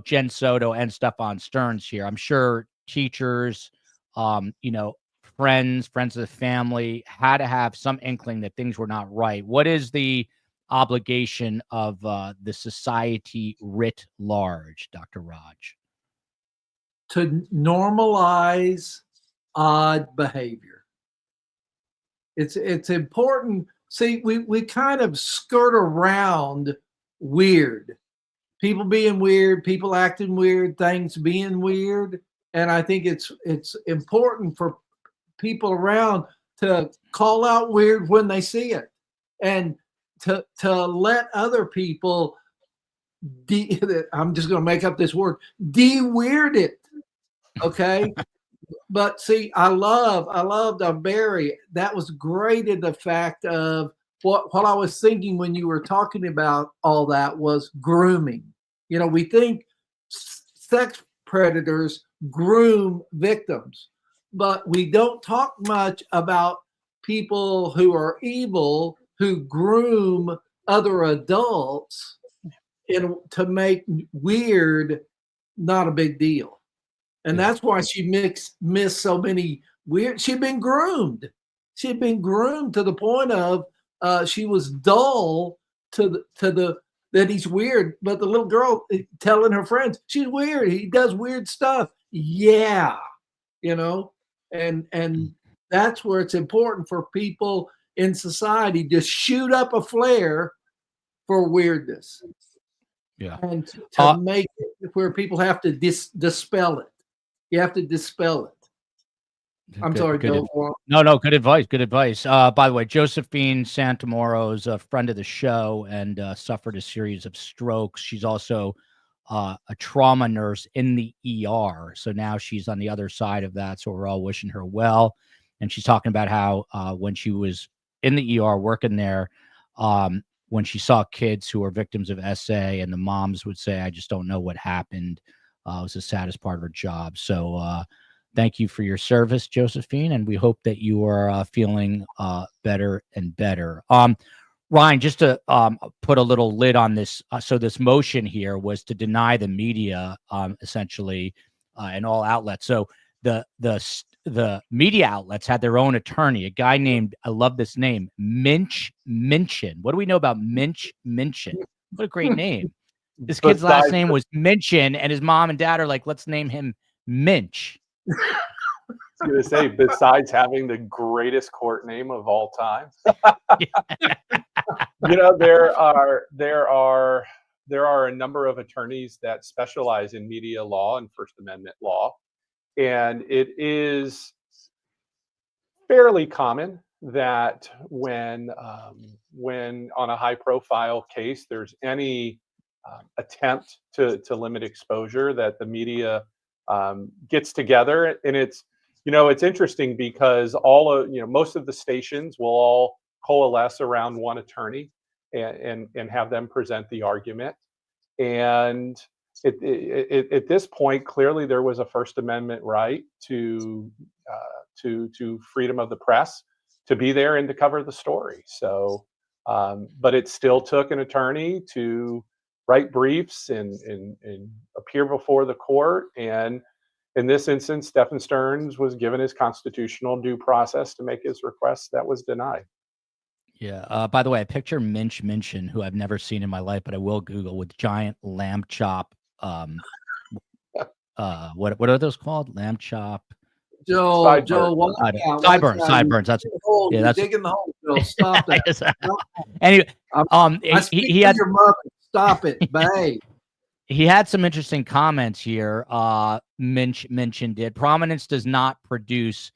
Jen Soto and Stefan Stearns here. I'm sure teachers, friends of the family had to have some inkling that things were not right. What is the obligation of the society writ large, Dr. Raj? To normalize odd behavior. It's important. See, we kind of skirt around weird. People being weird, people acting weird, things being weird. And I think it's important for people around to call out weird when they see it, and to let other people I'm just going to make up this word, de-weird it. Okay. But see, I loved Barry. That was great in the fact of what I was thinking when you were talking about all that was grooming. We think sex predators groom victims, but we don't talk much about people who are evil, who groom other adults to make weird not a big deal. And that's why she missed so many weird. She'd been groomed. She'd been groomed to the point of she was dull to the that he's weird. But the little girl telling her friends, she's weird. He does weird stuff. Yeah, and that's where it's important for people in society to shoot up a flare for weirdness. Yeah, and to make it where people have to dispel it. You have to dispel it. I'm sorry, Joe. No, good advice. Good advice. By the way, Josephine Santamoro is a friend of the show and suffered a series of strokes. She's also a trauma nurse in the ER. So now she's on the other side of that. So we're all wishing her well. And she's talking about how when she was in the ER working there, when she saw kids who were victims of SA and the moms would say, I just don't know what happened. It was the saddest part of her job. So thank you for your service, Josephine, and we hope that you are feeling better and better. Ryan, just to put a little lid on this, so this motion here was to deny the media, essentially, in all outlets. So the media outlets had their own attorney, a guy named, I love this name, Minch Minchin. What do we know about Minch Minchin? What a great name. This kid's last name was Minchin, and his mom and dad are like, let's name him Minch. I was going to say, besides having the greatest court name of all time, there are a number of attorneys that specialize in media law and First Amendment law, and it is fairly common that when on a high-profile case there's any attempt to limit exposure, that the media gets together. And it's interesting because most of the stations will all coalesce around one attorney and have them present the argument. And at this point, clearly there was a First Amendment right to freedom of the press to be there and to cover the story. So, but it still took an attorney to write briefs and appear before the court. And in this instance, Stephan Stearns was given his constitutional due process to make his request. That was denied. Yeah. By the way, I picture Minch Minchin, who I've never seen in my life, but I will Google, with giant lamb chop. What are those called? Lamb chop. Joe, sideburns. That's digging the hole, Joe. Stop that. Anyway, he had your mother. Stop it, babe. He had some interesting comments here. Minchin did. Prominence does not produce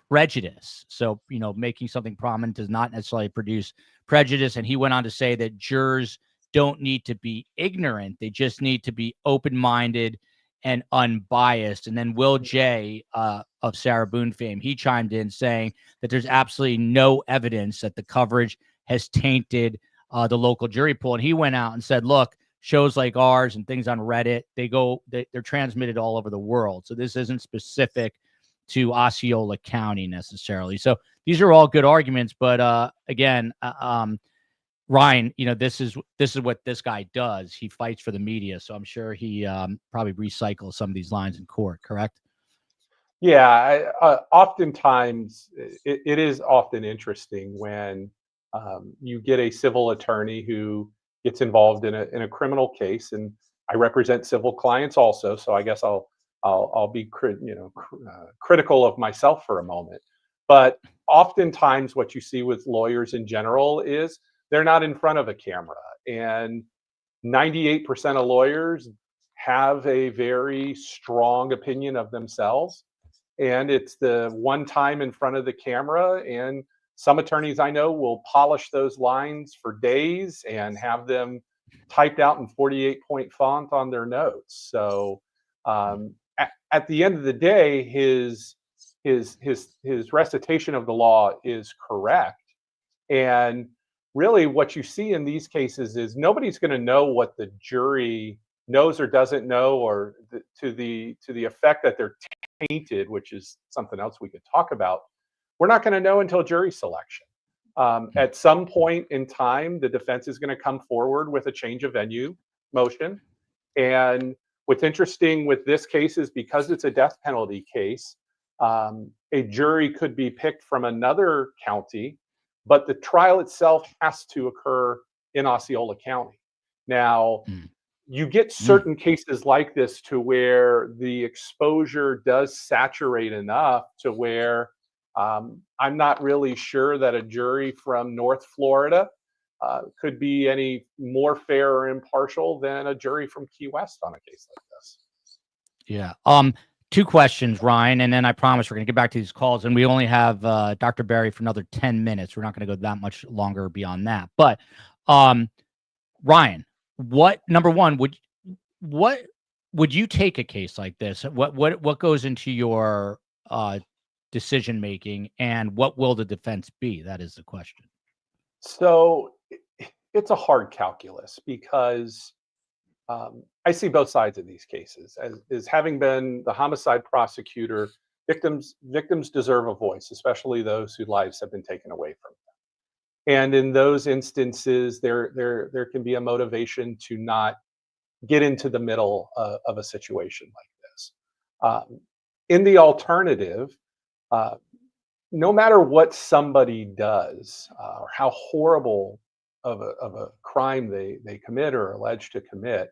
prejudice. So, making something prominent does not necessarily produce prejudice. And he went on to say that jurors don't need to be ignorant. They just need to be open-minded and unbiased. And then Will J. Of Sarah Boone fame, he chimed in saying that there's absolutely no evidence that the coverage has tainted the local jury pool. And he went out and said, look, shows like ours and things on Reddit, they're transmitted all over the world. So this isn't specific to Osceola County necessarily. So these are all good arguments, but again, Ryan, this is what this guy does. He fights for the media, so I'm sure he probably recycles some of these lines in court. Correct? Yeah, oftentimes it is often interesting when you get a civil attorney who gets involved in a criminal case, and I represent civil clients also, so I guess I'll be critical of myself for a moment. But oftentimes, what you see with lawyers in general is they're not in front of a camera, and 98% of lawyers have a very strong opinion of themselves. And it's the one time in front of the camera, and some attorneys I know will polish those lines for days and have them typed out in 48-point font on their notes. So at the end of the day, his recitation of the law is correct. And really what you see in these cases is nobody's going to know what the jury knows or doesn't know, or to the effect that they're tainted, which is something else we could talk about. We're not going to know until jury selection. At some point in time, the defense is going to come forward with a change of venue motion. And what's interesting with this case is because it's a death penalty case, a jury could be picked from another county, but the trial itself has to occur in Osceola County. Now, you get certain cases like this to where the exposure does saturate enough to where I'm not really sure that a jury from North Florida could be any more fair or impartial than a jury from Key West on a case like this. Yeah. Two questions, Ryan, and then I promise we're going to get back to these calls. And we only have Dr. Berry for another 10 minutes. We're not going to go that much longer beyond that. But Ryan, number one, what would you take a case like this? What goes into your decision making, and what will the defense be? That is the question. So it's a hard calculus because I see both sides of these cases. As having been the homicide prosecutor, victims deserve a voice, especially those whose lives have been taken away from them. And in those instances, there can be a motivation to not get into the middle of a situation like this. In the alternative, no matter what somebody does or how horrible of a crime they commit or are alleged to commit,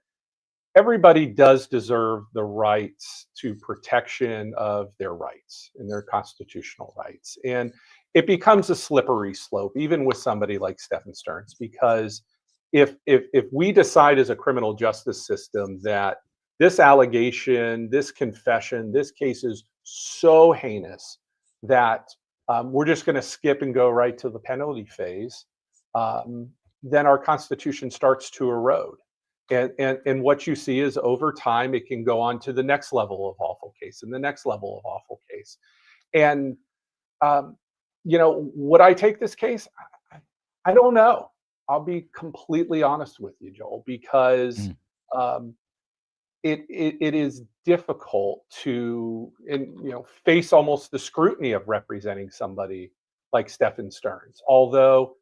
everybody does deserve the rights to protection of their rights and their constitutional rights. And it becomes a slippery slope, even with somebody like Stephan Stearns, because if we decide as a criminal justice system that this allegation, this confession, this case is so heinous that we're just going to skip and go right to the penalty phase, then our Constitution starts to erode. And what you see is over time, it can go on to the next level of awful case and the next level of awful case. And, would I take this case? I don't know. I'll be completely honest with you, Joel, because it is difficult to face almost the scrutiny of representing somebody like Stephan Stearns. Although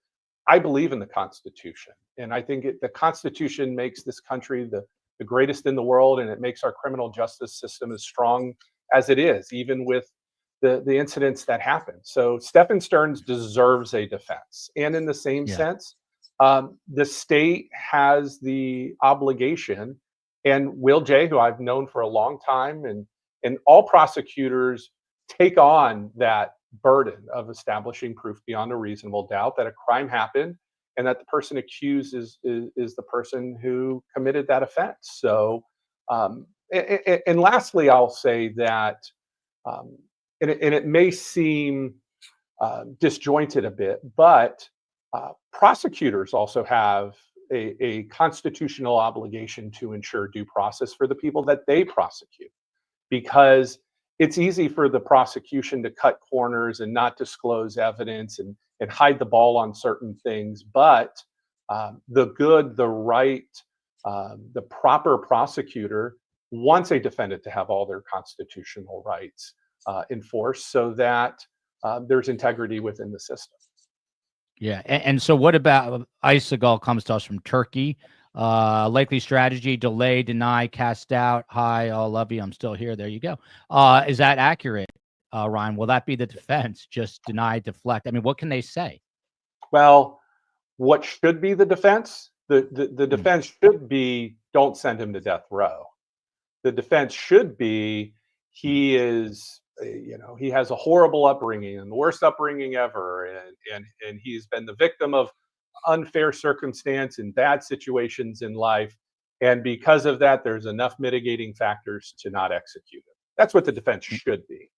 I believe in the Constitution, and I think the Constitution makes this country the greatest in the world, and it makes our criminal justice system as strong as it is, even with the incidents that happen. So Stephan Stearns deserves a defense, and in the same sense, the state has the obligation, and Will J., who I've known for a long time, and all prosecutors take on that burden of establishing proof beyond a reasonable doubt that a crime happened and that the person accused is the person who committed that offense. So, and lastly, I'll say that, and it may seem disjointed a bit, but prosecutors also have a constitutional obligation to ensure due process for the people that they prosecute, because it's easy for the prosecution to cut corners and not disclose evidence and hide the ball on certain things. But the good, the right, the proper prosecutor wants a defendant to have all their constitutional rights enforced so that there's integrity within the system. Yeah. And so what about Icigal comes to us from Turkey? Likely strategy, delay, deny, cast out. Hi, I love you. I'm still here. There you go. Is that accurate, Ryan? Will that be the defense? Just deny, deflect. I mean, what can they say? Well, what should be the defense? The defense should be, don't send him to death row. The defense should be, he is, he has a horrible upbringing and the worst upbringing ever, and he's been the victim of unfair circumstance and bad situations in life, and because of that, there's enough mitigating factors to not execute him. That's what the defense should be.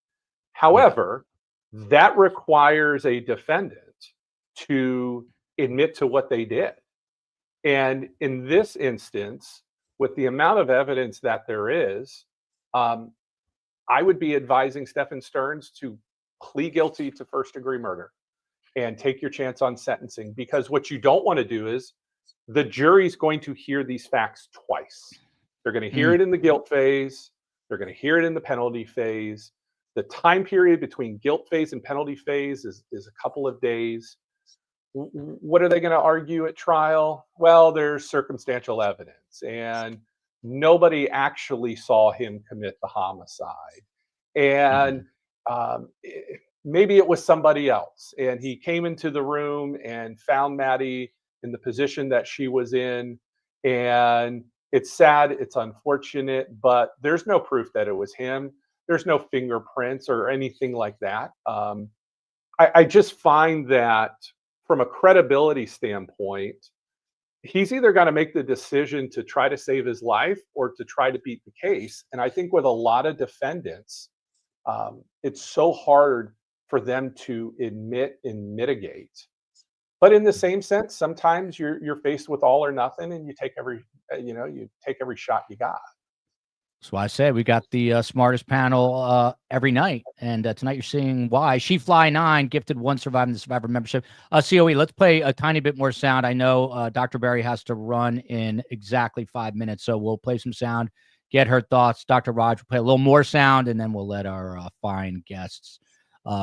However, that requires a defendant to admit to what they did. And in this instance, with the amount of evidence that there is, I would be advising Stephan Stearns to plead guilty to first-degree murder and take your chance on sentencing, because what you don't want to do is the jury's going to hear these facts twice. They're going to hear it in the guilt phase. They're going to hear it in the penalty phase. The time period between guilt phase and penalty phase is a couple of days. What are they going to argue at trial? Well, there's circumstantial evidence, and nobody actually saw him commit the homicide. And maybe it was somebody else, and he came into the room and found Maddie in the position that she was in. And it's sad, it's unfortunate, but there's no proof that it was him. There's no fingerprints or anything like that. I just find that from a credibility standpoint, he's either got to make the decision to try to save his life or to try to beat the case. And I think with a lot of defendants, it's so hard for them to admit and mitigate. But in the same sense, sometimes you're faced with all or nothing, and you take every shot you got. That's why I say we got the smartest panel every night, and tonight you're seeing why. She Fly 9 gifted one surviving the Survivor membership. COE, let's play a tiny bit more sound. I know Dr. Berry has to run in exactly 5 minutes, so we'll play some sound, get her thoughts. Dr. Raj will play a little more sound, and then we'll let our fine guests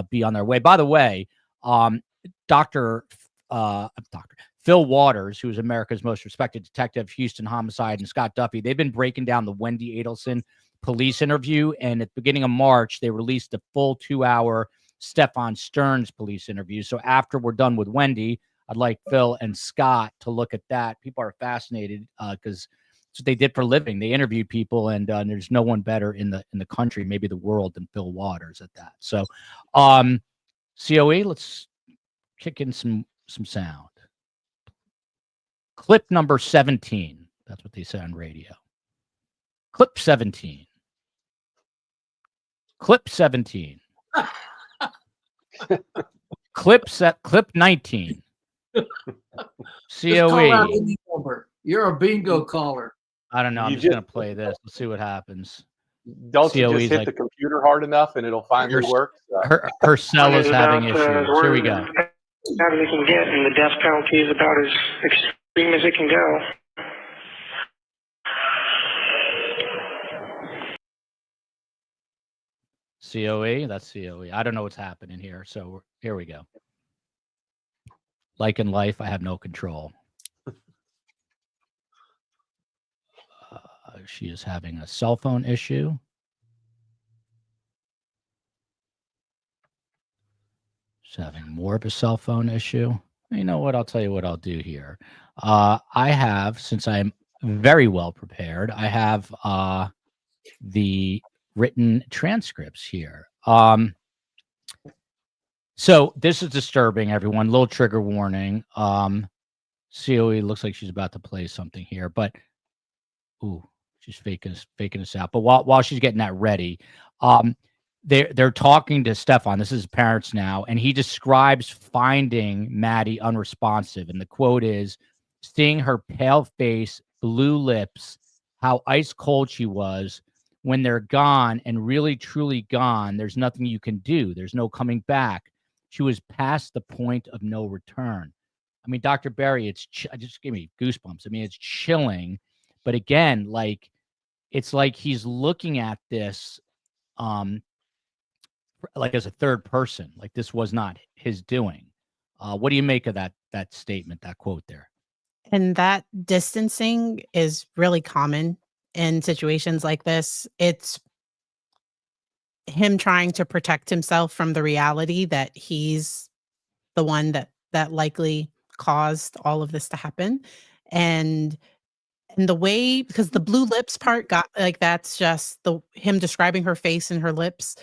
be on their way. By the way, Dr. Phil Waters, who is America's most respected detective, Houston homicide, and Scott Duffy, they've been breaking down the Wendy Adelson police interview. And at the beginning of March, they released a full 2-hour Stephan Stearns police interview. So after we're done with Wendy, I'd like Phil and Scott to look at that. People are fascinated because that's what they did for a living. They interviewed people, and there's no one better in the country, maybe the world, than Phil Waters at that. So COE, let's kick in some sound. Clip number 17. That's what they say on radio. Clip 17. Clip 17. Clip 19. COE. You're a bingo caller. I don't know. I'm just going to play this. Let's see what happens. Don't you just hit the computer hard enough and it'll finally work? Her cell is having issues. Here we go. How they can get, and the death penalty is about as extreme as it can go. COE, that's COE. I don't know what's happening here, so here we go. Like in life, I have no control. She is having a cell phone issue. She's having more of a cell phone issue. You know what? I'll tell you what I'll do here. I have, since I'm very well prepared, I have the written transcripts here. So this is disturbing, everyone. Little trigger warning. COE looks like she's about to play something here, but she's faking us out. But while she's getting that ready, they're talking to Stefan. This is parents now, and he describes finding Maddie unresponsive. And the quote is, seeing her pale face, blue lips, how ice cold she was. When they're gone and really truly gone, there's nothing you can do. There's no coming back. She was past the point of no return. I mean, Dr. Berry, it just gave me goosebumps. I mean, it's chilling. But again, it's like he's looking at this like as a third person, like this was not his doing. What do you make of that statement, that quote there? And that distancing is really common in situations like this. It's him trying to protect himself from the reality that he's the one that likely caused all of this to happen. And the way, because the blue lips part got, like, that's just the him describing her face and her lips,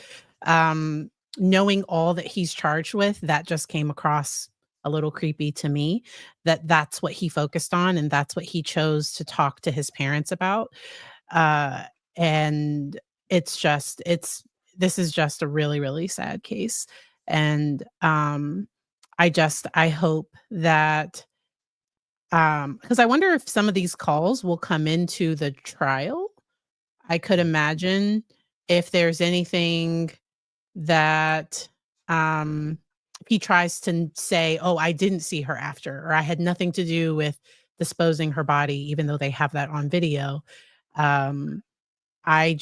um, knowing all that he's charged with, that just came across a little creepy to me, that's what he focused on, and that's what he chose to talk to his parents about. Uh, and it's this is just a really, really sad case. And, I hope that, because I wonder if some of these calls will come into the trial. I could imagine if there's anything that, he tries to say, "Oh, I didn't see her after," or "I had nothing to do with disposing her body," even though they have that on video. Um, I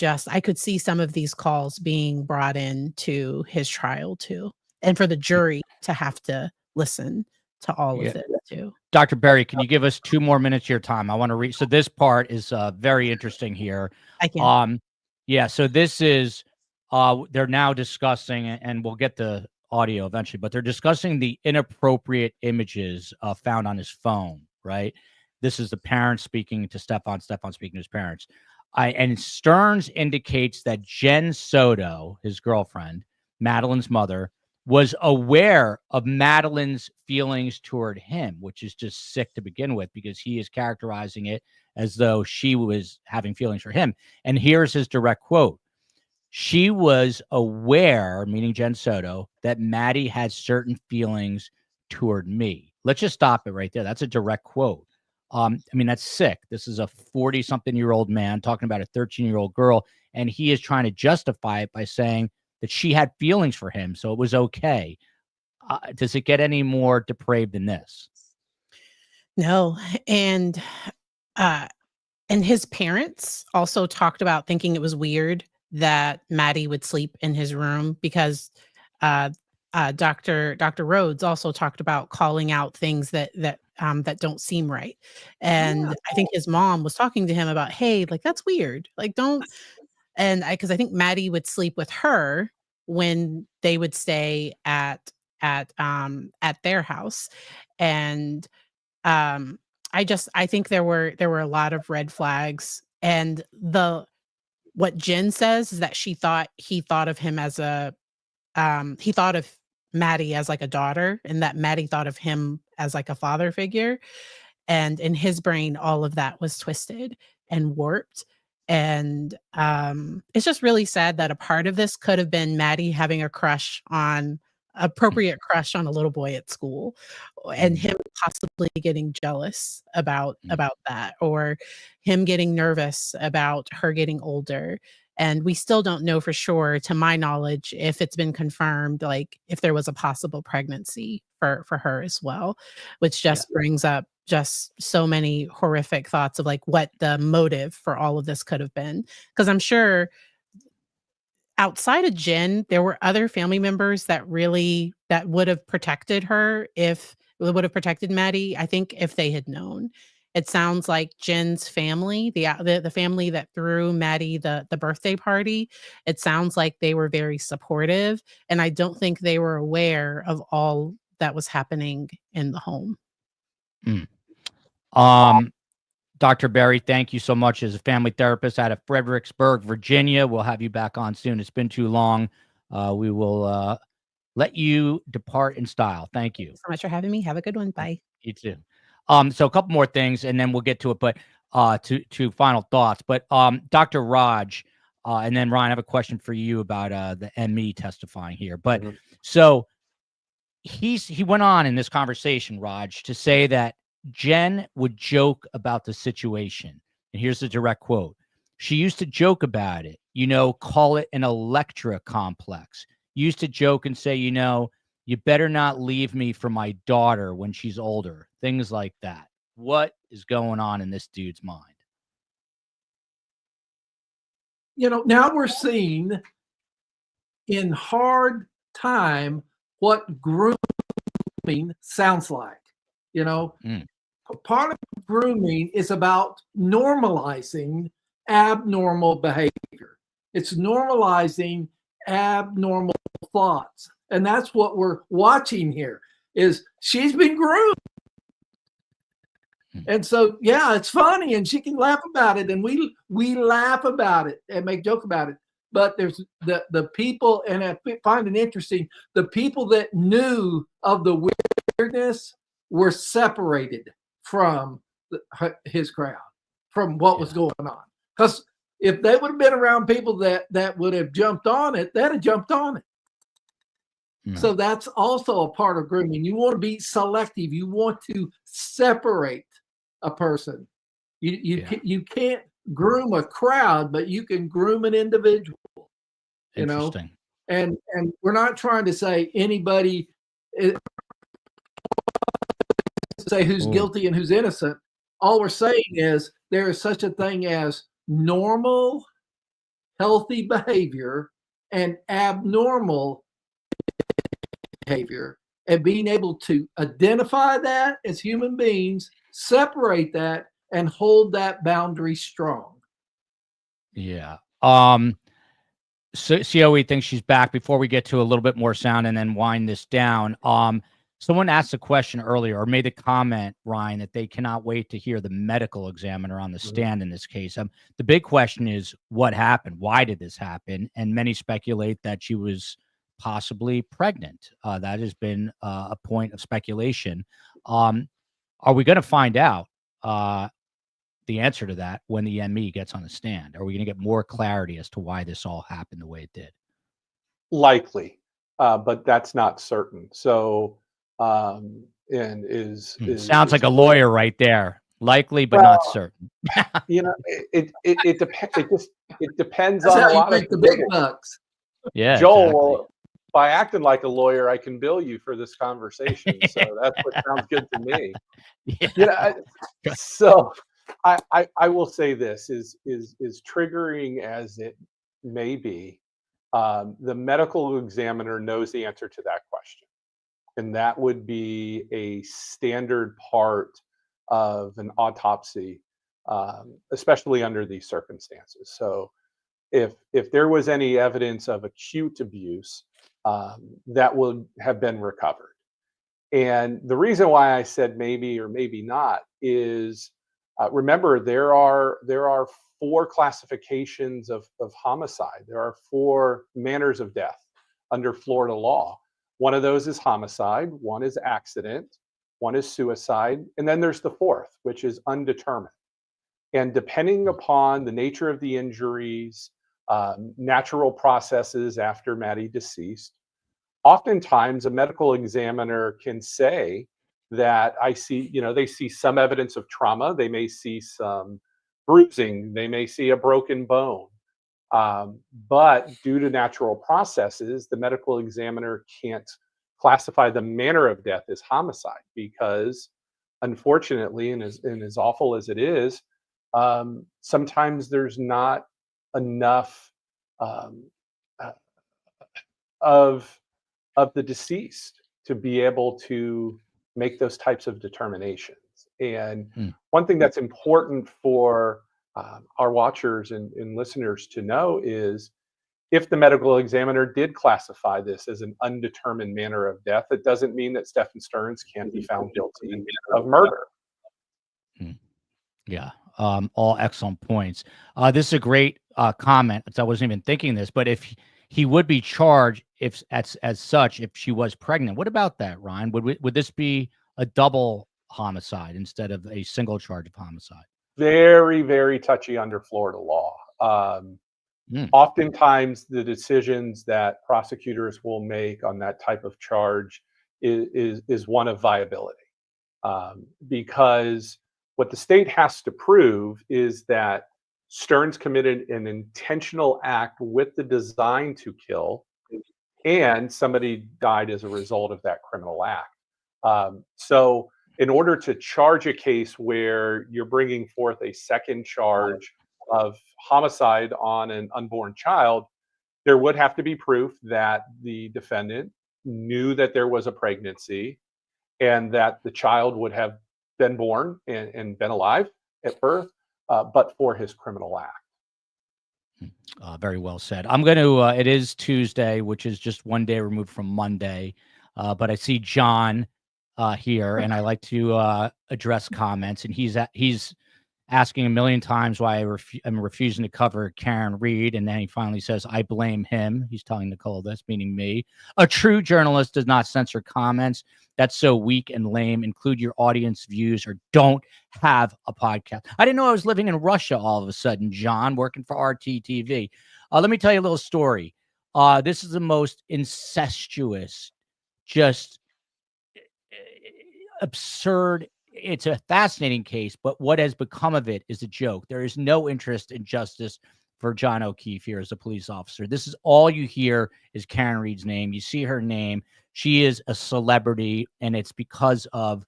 could see some of these calls being brought in to his trial too, and for the jury to have to listen to all of Yeah. this too. Dr. Berry, can you give us 2 more minutes of your time? I want to read. So this part is very interesting here. I can. Yeah. So this is they're now discussing, and we'll get the audio eventually, but they're discussing the inappropriate images found on his phone. Right. This is the parents speaking to Stefan. Stefan speaking to his parents. And Stearns indicates that Jen Soto, his girlfriend, Madeline's mother, was aware of Madeline's feelings toward him, which is just sick to begin with, because he is characterizing it as though she was having feelings for him. And here's his direct quote. She was aware, meaning Jen Soto, that Maddie had certain feelings toward me. Let's just stop it right there. That's a direct quote. I mean, that's sick. This is a 40-something-year-old man talking about a 13-year-old girl, and he is trying to justify it by saying that she had feelings for him, so it was okay. Does it get any more depraved than this? No, and, uh, and his parents also talked about thinking it was weird that Maddie would sleep in his room because, uh, Dr. Rhodes also talked about calling out things that don't seem right. And Yeah. I think his mom was talking to him about, "Hey, like, that's weird. Like, don't." And because I think Maddie would sleep with her when they would stay at their house. And, um, I think there were a lot of red flags. And what Jen says is that he thought of him as he thought of Maddie as like a daughter, and that Maddie thought of him as like a father figure. And in his brain, all of that was twisted and warped. And, it's just really sad that a part of this could have been Maddie having a appropriate crush on a little boy at school, and him possibly getting jealous about that, or him getting nervous about her getting older. And we still don't know for sure, to my knowledge, if it's been confirmed, like, if there was a possible pregnancy for her as well, which just brings up just so many horrific thoughts of, like, what the motive for all of this could have been. Because I'm sure outside of Jen, there were other family members that would have protected her, if would have protected Maddie, I think, if they had known. It sounds like Jen's family, the family that threw Maddie the birthday party, it sounds like they were very supportive, and I don't think they were aware of all that was happening in the home. Mm. Dr. Berry, thank you so much. As a family therapist out of Fredericksburg, Virginia, we'll have you back on soon. It's been too long. We will let you depart in style. Thank you. Thanks so much for having me. Have a good one. Bye. You too. So a couple more things, and then we'll get to it. But to final thoughts. But Dr. Raj, and then Ryan, I have a question for you about the ME testifying here. But so he went on in this conversation, Raj, to say that Jen would joke about the situation. And here's the direct quote. She used to joke about it, call it an Electra complex. Used to joke and say, you better not leave me for my daughter when she's older. Things like that. What is going on in this dude's mind? Now we're seeing in hard time what grooming sounds like. You know, part of grooming is about normalizing abnormal behavior. It's normalizing abnormal thoughts. And that's what we're watching here is she's been groomed. And so, yeah, it's funny and she can laugh about it. And we laugh about it and make joke about it. But there's the people, and I find it interesting, the people that knew of the weirdness were separated from his crowd, from what was going on. Because if they would have been around people that would have jumped on it, they'd have jumped on it. So that's also a part of grooming. You want to be selective. You want to separate a person. You can't groom a crowd, but you can groom an individual. You know, and we're not trying to say anybody say who's guilty and who's innocent. All we're saying is there is such a thing as normal, healthy behavior and abnormal behavior, and being able to identify that as human beings, separate that, and hold that boundary strong. Yeah. So COE thinks she's back. Before we get to a little bit more sound and then wind this down, someone asked a question earlier or made a comment, Ryan, that they cannot wait to hear the medical examiner on the stand in this case. The big question is what happened? Why did this happen? And many speculate that she was possibly pregnant. That has been a point of speculation. Are we going to find out the answer to that when the ME gets on the stand? Are we going to get more clarity as to why this all happened the way it did? Likely, but that's not certain. So, sounds like a lawyer right there. Likely, but not certain. You know, it depends. It depends That's on how a you lot make of the big bucks. Yeah, Joel. exactly. By acting like a lawyer, I can bill you for this conversation. So that's what sounds good to me. Yeah. You know, so I will say this is triggering as it may be. The medical examiner knows the answer to that question, and that would be a standard part of an autopsy, especially under these circumstances. So if there was any evidence of acute abuse, that would have been recovered. And the reason why I said maybe or maybe not is, remember, there are 4 classifications of homicide. There are 4 manners of death under Florida law. One of those is homicide, one is accident, one is suicide, and then there's the 4th, which is undetermined. And depending upon the nature of the injuries, natural processes after Maddie deceased, oftentimes a medical examiner can say that they see some evidence of trauma. They may see some bruising. They may see a broken bone. But due to natural processes, the medical examiner can't classify the manner of death as homicide because, unfortunately, and as awful as it is, sometimes there's not enough of the deceased to be able to make those types of determinations. And one thing that's important for our watchers and listeners to know is if the medical examiner did classify this as an undetermined manner of death, it doesn't mean that Stephan Stearns can't be found guilty of murder. Yeah, all excellent points. This is a great comment. I wasn't even thinking this, but if he would be charged if as such if she was pregnant, what about that, Ryan? Would this be a double homicide instead of a single charge of homicide? Very, very touchy under Florida law. Oftentimes, the decisions that prosecutors will make on that type of charge is one of viability, because what the state has to prove is that Stearns committed an intentional act with the design to kill, and somebody died as a result of that criminal act. So in order to charge a case where you're bringing forth a second charge of homicide on an unborn child, there would have to be proof that the defendant knew that there was a pregnancy and that the child would have been born and been alive at birth, but for his criminal act. Very well said. I'm going to, it is Tuesday, which is just one day removed from Monday. But I see John here, and I like to address comments. And he's asking a million times why I'm refusing to cover Karen Reed. And then he finally says, I blame him. He's telling Nicole this, meaning me. A true journalist does not censor comments. That's so weak and lame. Include your audience views or don't have a podcast. I didn't know I was living in Russia all of a sudden, John, working for RTTV. Let me tell you a little story. This is the most incestuous, just absurd. It's a fascinating case, but what has become of it is a joke. There is no interest in justice for John O'Keefe here as a police officer. This is all you hear is Karen Reed's name. You see her name. She is a celebrity, and it's because of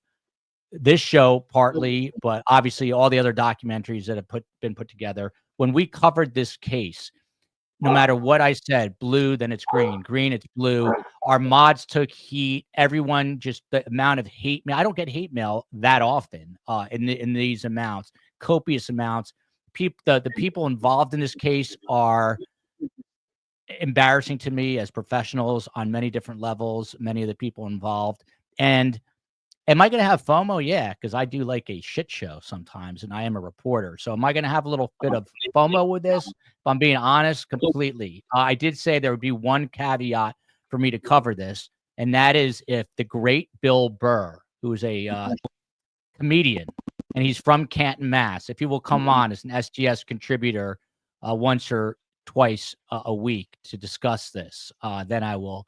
this show partly, but obviously all the other documentaries that have been put together. When we covered this case, no matter what I said, blue, then it's green, green, it's blue. Our mods took heat. Everyone, just the amount of hate mail. I don't get hate mail that often in these amounts, copious amounts. The people involved in this case are embarrassing to me as professionals on many different levels, many of the people involved. And am I going to have FOMO? Yeah, because I do like a shit show sometimes, and I am a reporter. So am I going to have a little bit of FOMO with this? If I'm being honest, completely. I did say there would be one caveat for me to cover this, and that is if the great Bill Burr, who is a comedian, and he's from Canton, Mass., if he will come on as an SGS contributor once or twice a week to discuss this, then I will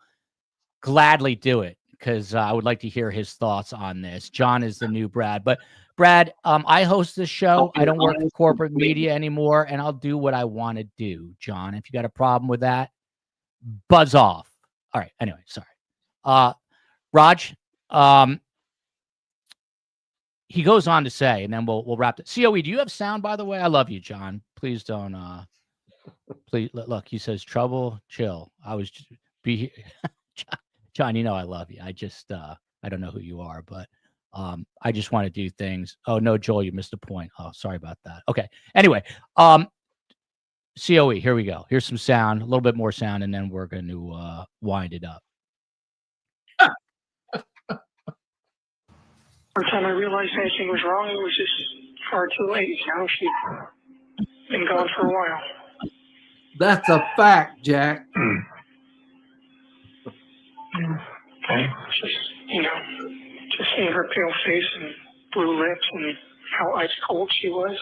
gladly do it, because I would like to hear his thoughts on this. John is the new Brad. But Brad, I host this show. I don't work for corporate media anymore, and I'll do what I want to do, John. If you got a problem with that, buzz off. All right. Anyway, sorry. Raj, he goes on to say, and then we'll wrap it. COE, do you have sound, by the way? I love you, John. Please don't. Please look. He says, "Trouble, chill." I was just be John. You know I love you. I just I don't know who you are, but I just want to do things. Oh no, Joel, you missed a point. Oh, sorry about that. Okay. Anyway, COE. Here we go. Here's some sound, a little bit more sound, and then we're going to wind it up. By the time I realized anything was wrong, it was just far too late. Now she's been gone for a while. That's a fact, Jack. Okay. Just, just seeing her pale face and blue lips and how ice cold she was.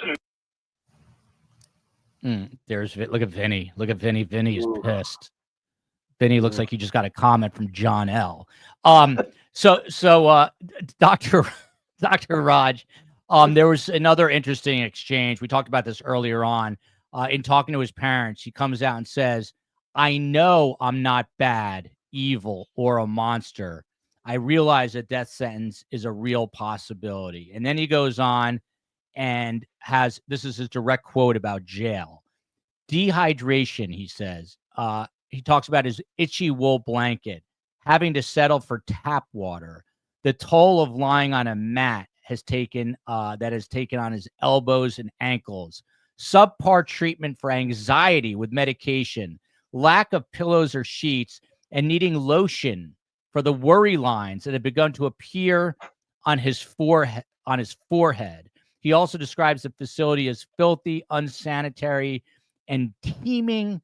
And Look at Vinny. Look at Vinny. Vinny is pissed. Vinny looks like he just got a comment from John L. So Dr. Raj, there was another interesting exchange. We talked about this earlier on. In talking to his parents, he comes out and says, I know I'm not bad, evil, or a monster. I realize a death sentence is a real possibility. And then he goes on and this is his direct quote about jail. Dehydration, he says. He talks about his itchy wool blanket, having to settle for tap water, the toll of lying on a mat has taken on his elbows and ankles, subpar treatment for anxiety with medication, lack of pillows or sheets, and needing lotion for the worry lines that have begun to appear on his forehead. He also describes the facility as filthy, unsanitary, and teeming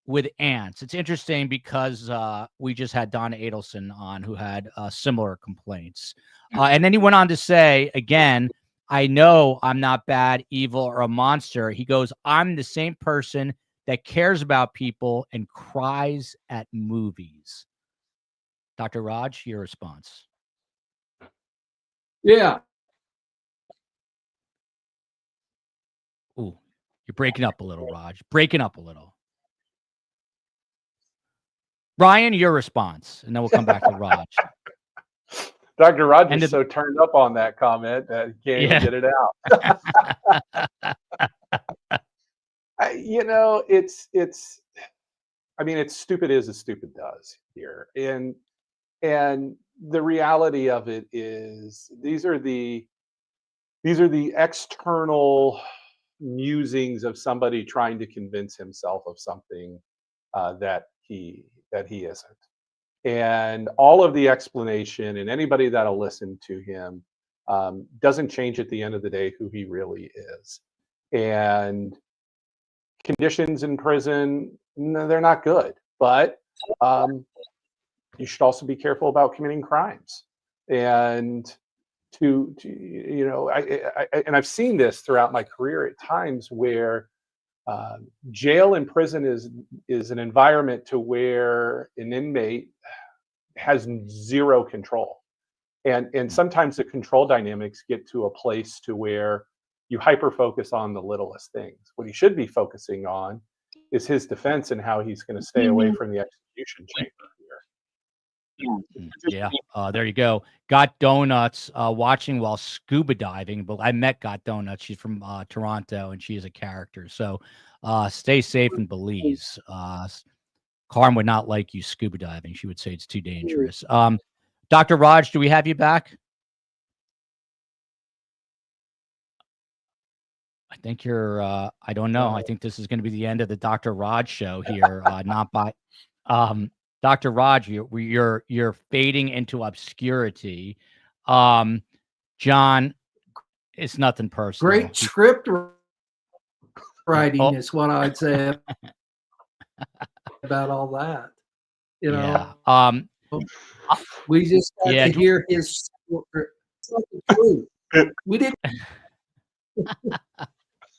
with ants. It's interesting because we just had Donna Adelson on who had similar complaints. And then he went on to say, again, I know I'm not bad, evil, or a monster. He goes, I'm the same person that cares about people and cries at movies. Dr. Raj, your response. Yeah. Ooh, you're breaking up a little, Raj. Breaking up a little. Ryan, your response, and then we'll come back to Raj. Dr. Raj is so turned up on that comment that he can't even get it out. It's I mean, it's stupid as stupid does here. And the reality of it is these are the external musings of somebody trying to convince himself of something that he isn't. And all of the explanation and anybody that'll listen to him doesn't change at the end of the day who he really is. And conditions in prison, no, they're not good. But you should also be careful about committing crimes. And and I've seen this throughout my career at times where jail and prison is an environment to where an inmate has zero control. And sometimes the control dynamics get to a place to where you hyper focus on the littlest things. What he should be focusing on is his defense and how he's going to stay away from the execution chamber here. Yeah, there you go. Got Donuts watching while scuba diving, but I met Got Donuts. She's from Toronto, and she is a character. So stay safe in Belize. Carm would not like you scuba diving. She would say it's too dangerous. Dr. Raj, do we have you back? I think you're, I don't know. I think this is going to be the end of the Dr. Raj show here. Not by, Dr. Raj, you're fading into obscurity. John, it's nothing personal. Great script writing is what I'd say about all that. You know, we just had to hear his truth. We didn't.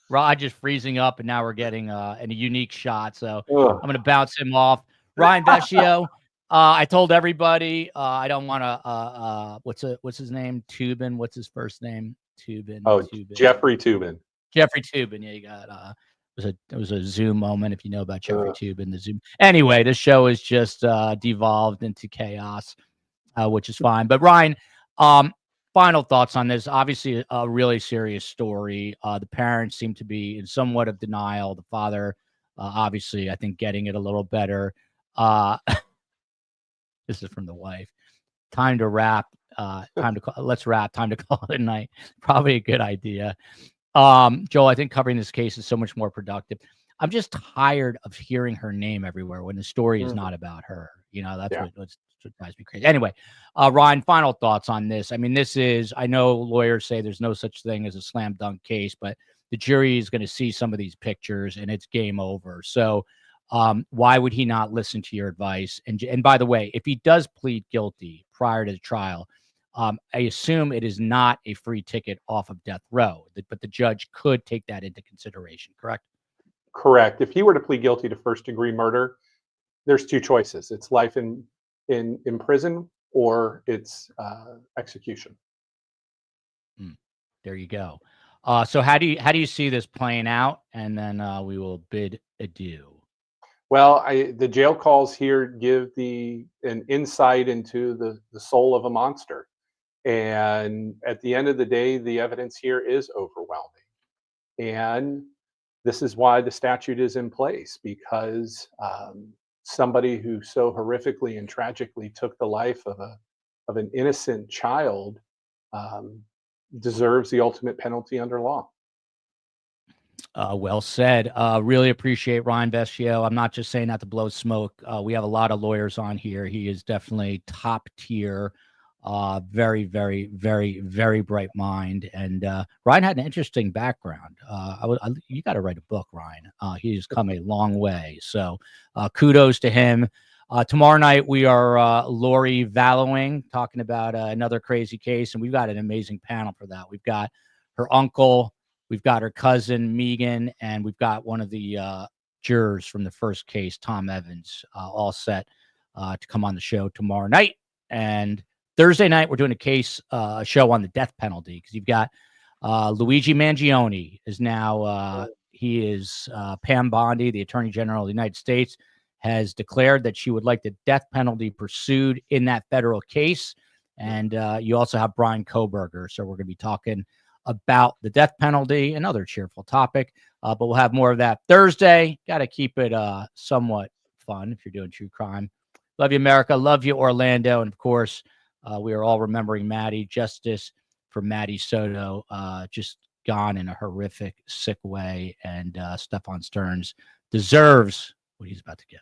Raj is freezing up, and now we're getting a unique shot. So I'm going to bounce him off. Ryan Vescio, I told everybody I don't want to. What's his name? Tubin. What's his first name? Tubin. Oh, Tubin. Jeffrey Tubin. Jeffrey Tubin. Yeah, you got. It was a Zoom moment. If you know about Jeffrey Tubin, the Zoom. Anyway, this show is just devolved into chaos, which is fine. But Ryan, final thoughts on this. Obviously, a really serious story. The parents seem to be in somewhat of denial. The father, obviously, I think getting it a little better. This is from the wife. Time to wrap. Let's wrap. Time to call it a night. Probably a good idea. Joel, I think covering this case is so much more productive. I'm just tired of hearing her name everywhere when the story is not about her. You know, that's what drives me crazy. Anyway, Ryan, final thoughts on this. I mean, I know lawyers say there's no such thing as a slam dunk case, but the jury is going to see some of these pictures and it's game over. So why would he not listen to your advice? And by the way, if he does plead guilty prior to the trial, I assume it is not a free ticket off of death row, but the judge could take that into consideration, correct? Correct. If he were to plead guilty to first-degree murder, there's two choices. It's life in prison or it's execution. There you go. So how do you see this playing out? And then we will bid adieu. Well, the jail calls here give an insight into the soul of a monster. And at the end of the day, the evidence here is overwhelming. And this is why the statute is in place, because somebody who so horrifically and tragically took the life of an innocent child deserves the ultimate penalty under law. Well said. Really appreciate Ryan Vescio. I'm not just saying that to blow smoke. We have a lot of lawyers on here. He is definitely top tier. Very, very, very, very bright mind. And Ryan had an interesting background. You got to write a book, Ryan. He's come a long way. So kudos to him. Tomorrow night, we are Lori Valuing talking about another crazy case. And we've got an amazing panel for that. We've got her uncle, we've got her cousin, Megan, and we've got one of the jurors from the first case, Tom Evans, all set to come on the show tomorrow night. And Thursday night, we're doing a show on the death penalty because you've got Luigi Mangione is now, he is Pam Bondi, the Attorney General of the United States, has declared that she would like the death penalty pursued in that federal case. And you also have Brian Koberger. So we're going to be talking about the death penalty, another cheerful topic. But we'll have more of that Thursday. Got to keep it somewhat fun if you're doing true crime. Love you, America. Love you, Orlando. And of course, we are all remembering Maddie. Justice for Maddie Soto, just gone in a horrific, sick way. And Stefan Stearns deserves what he's about to get.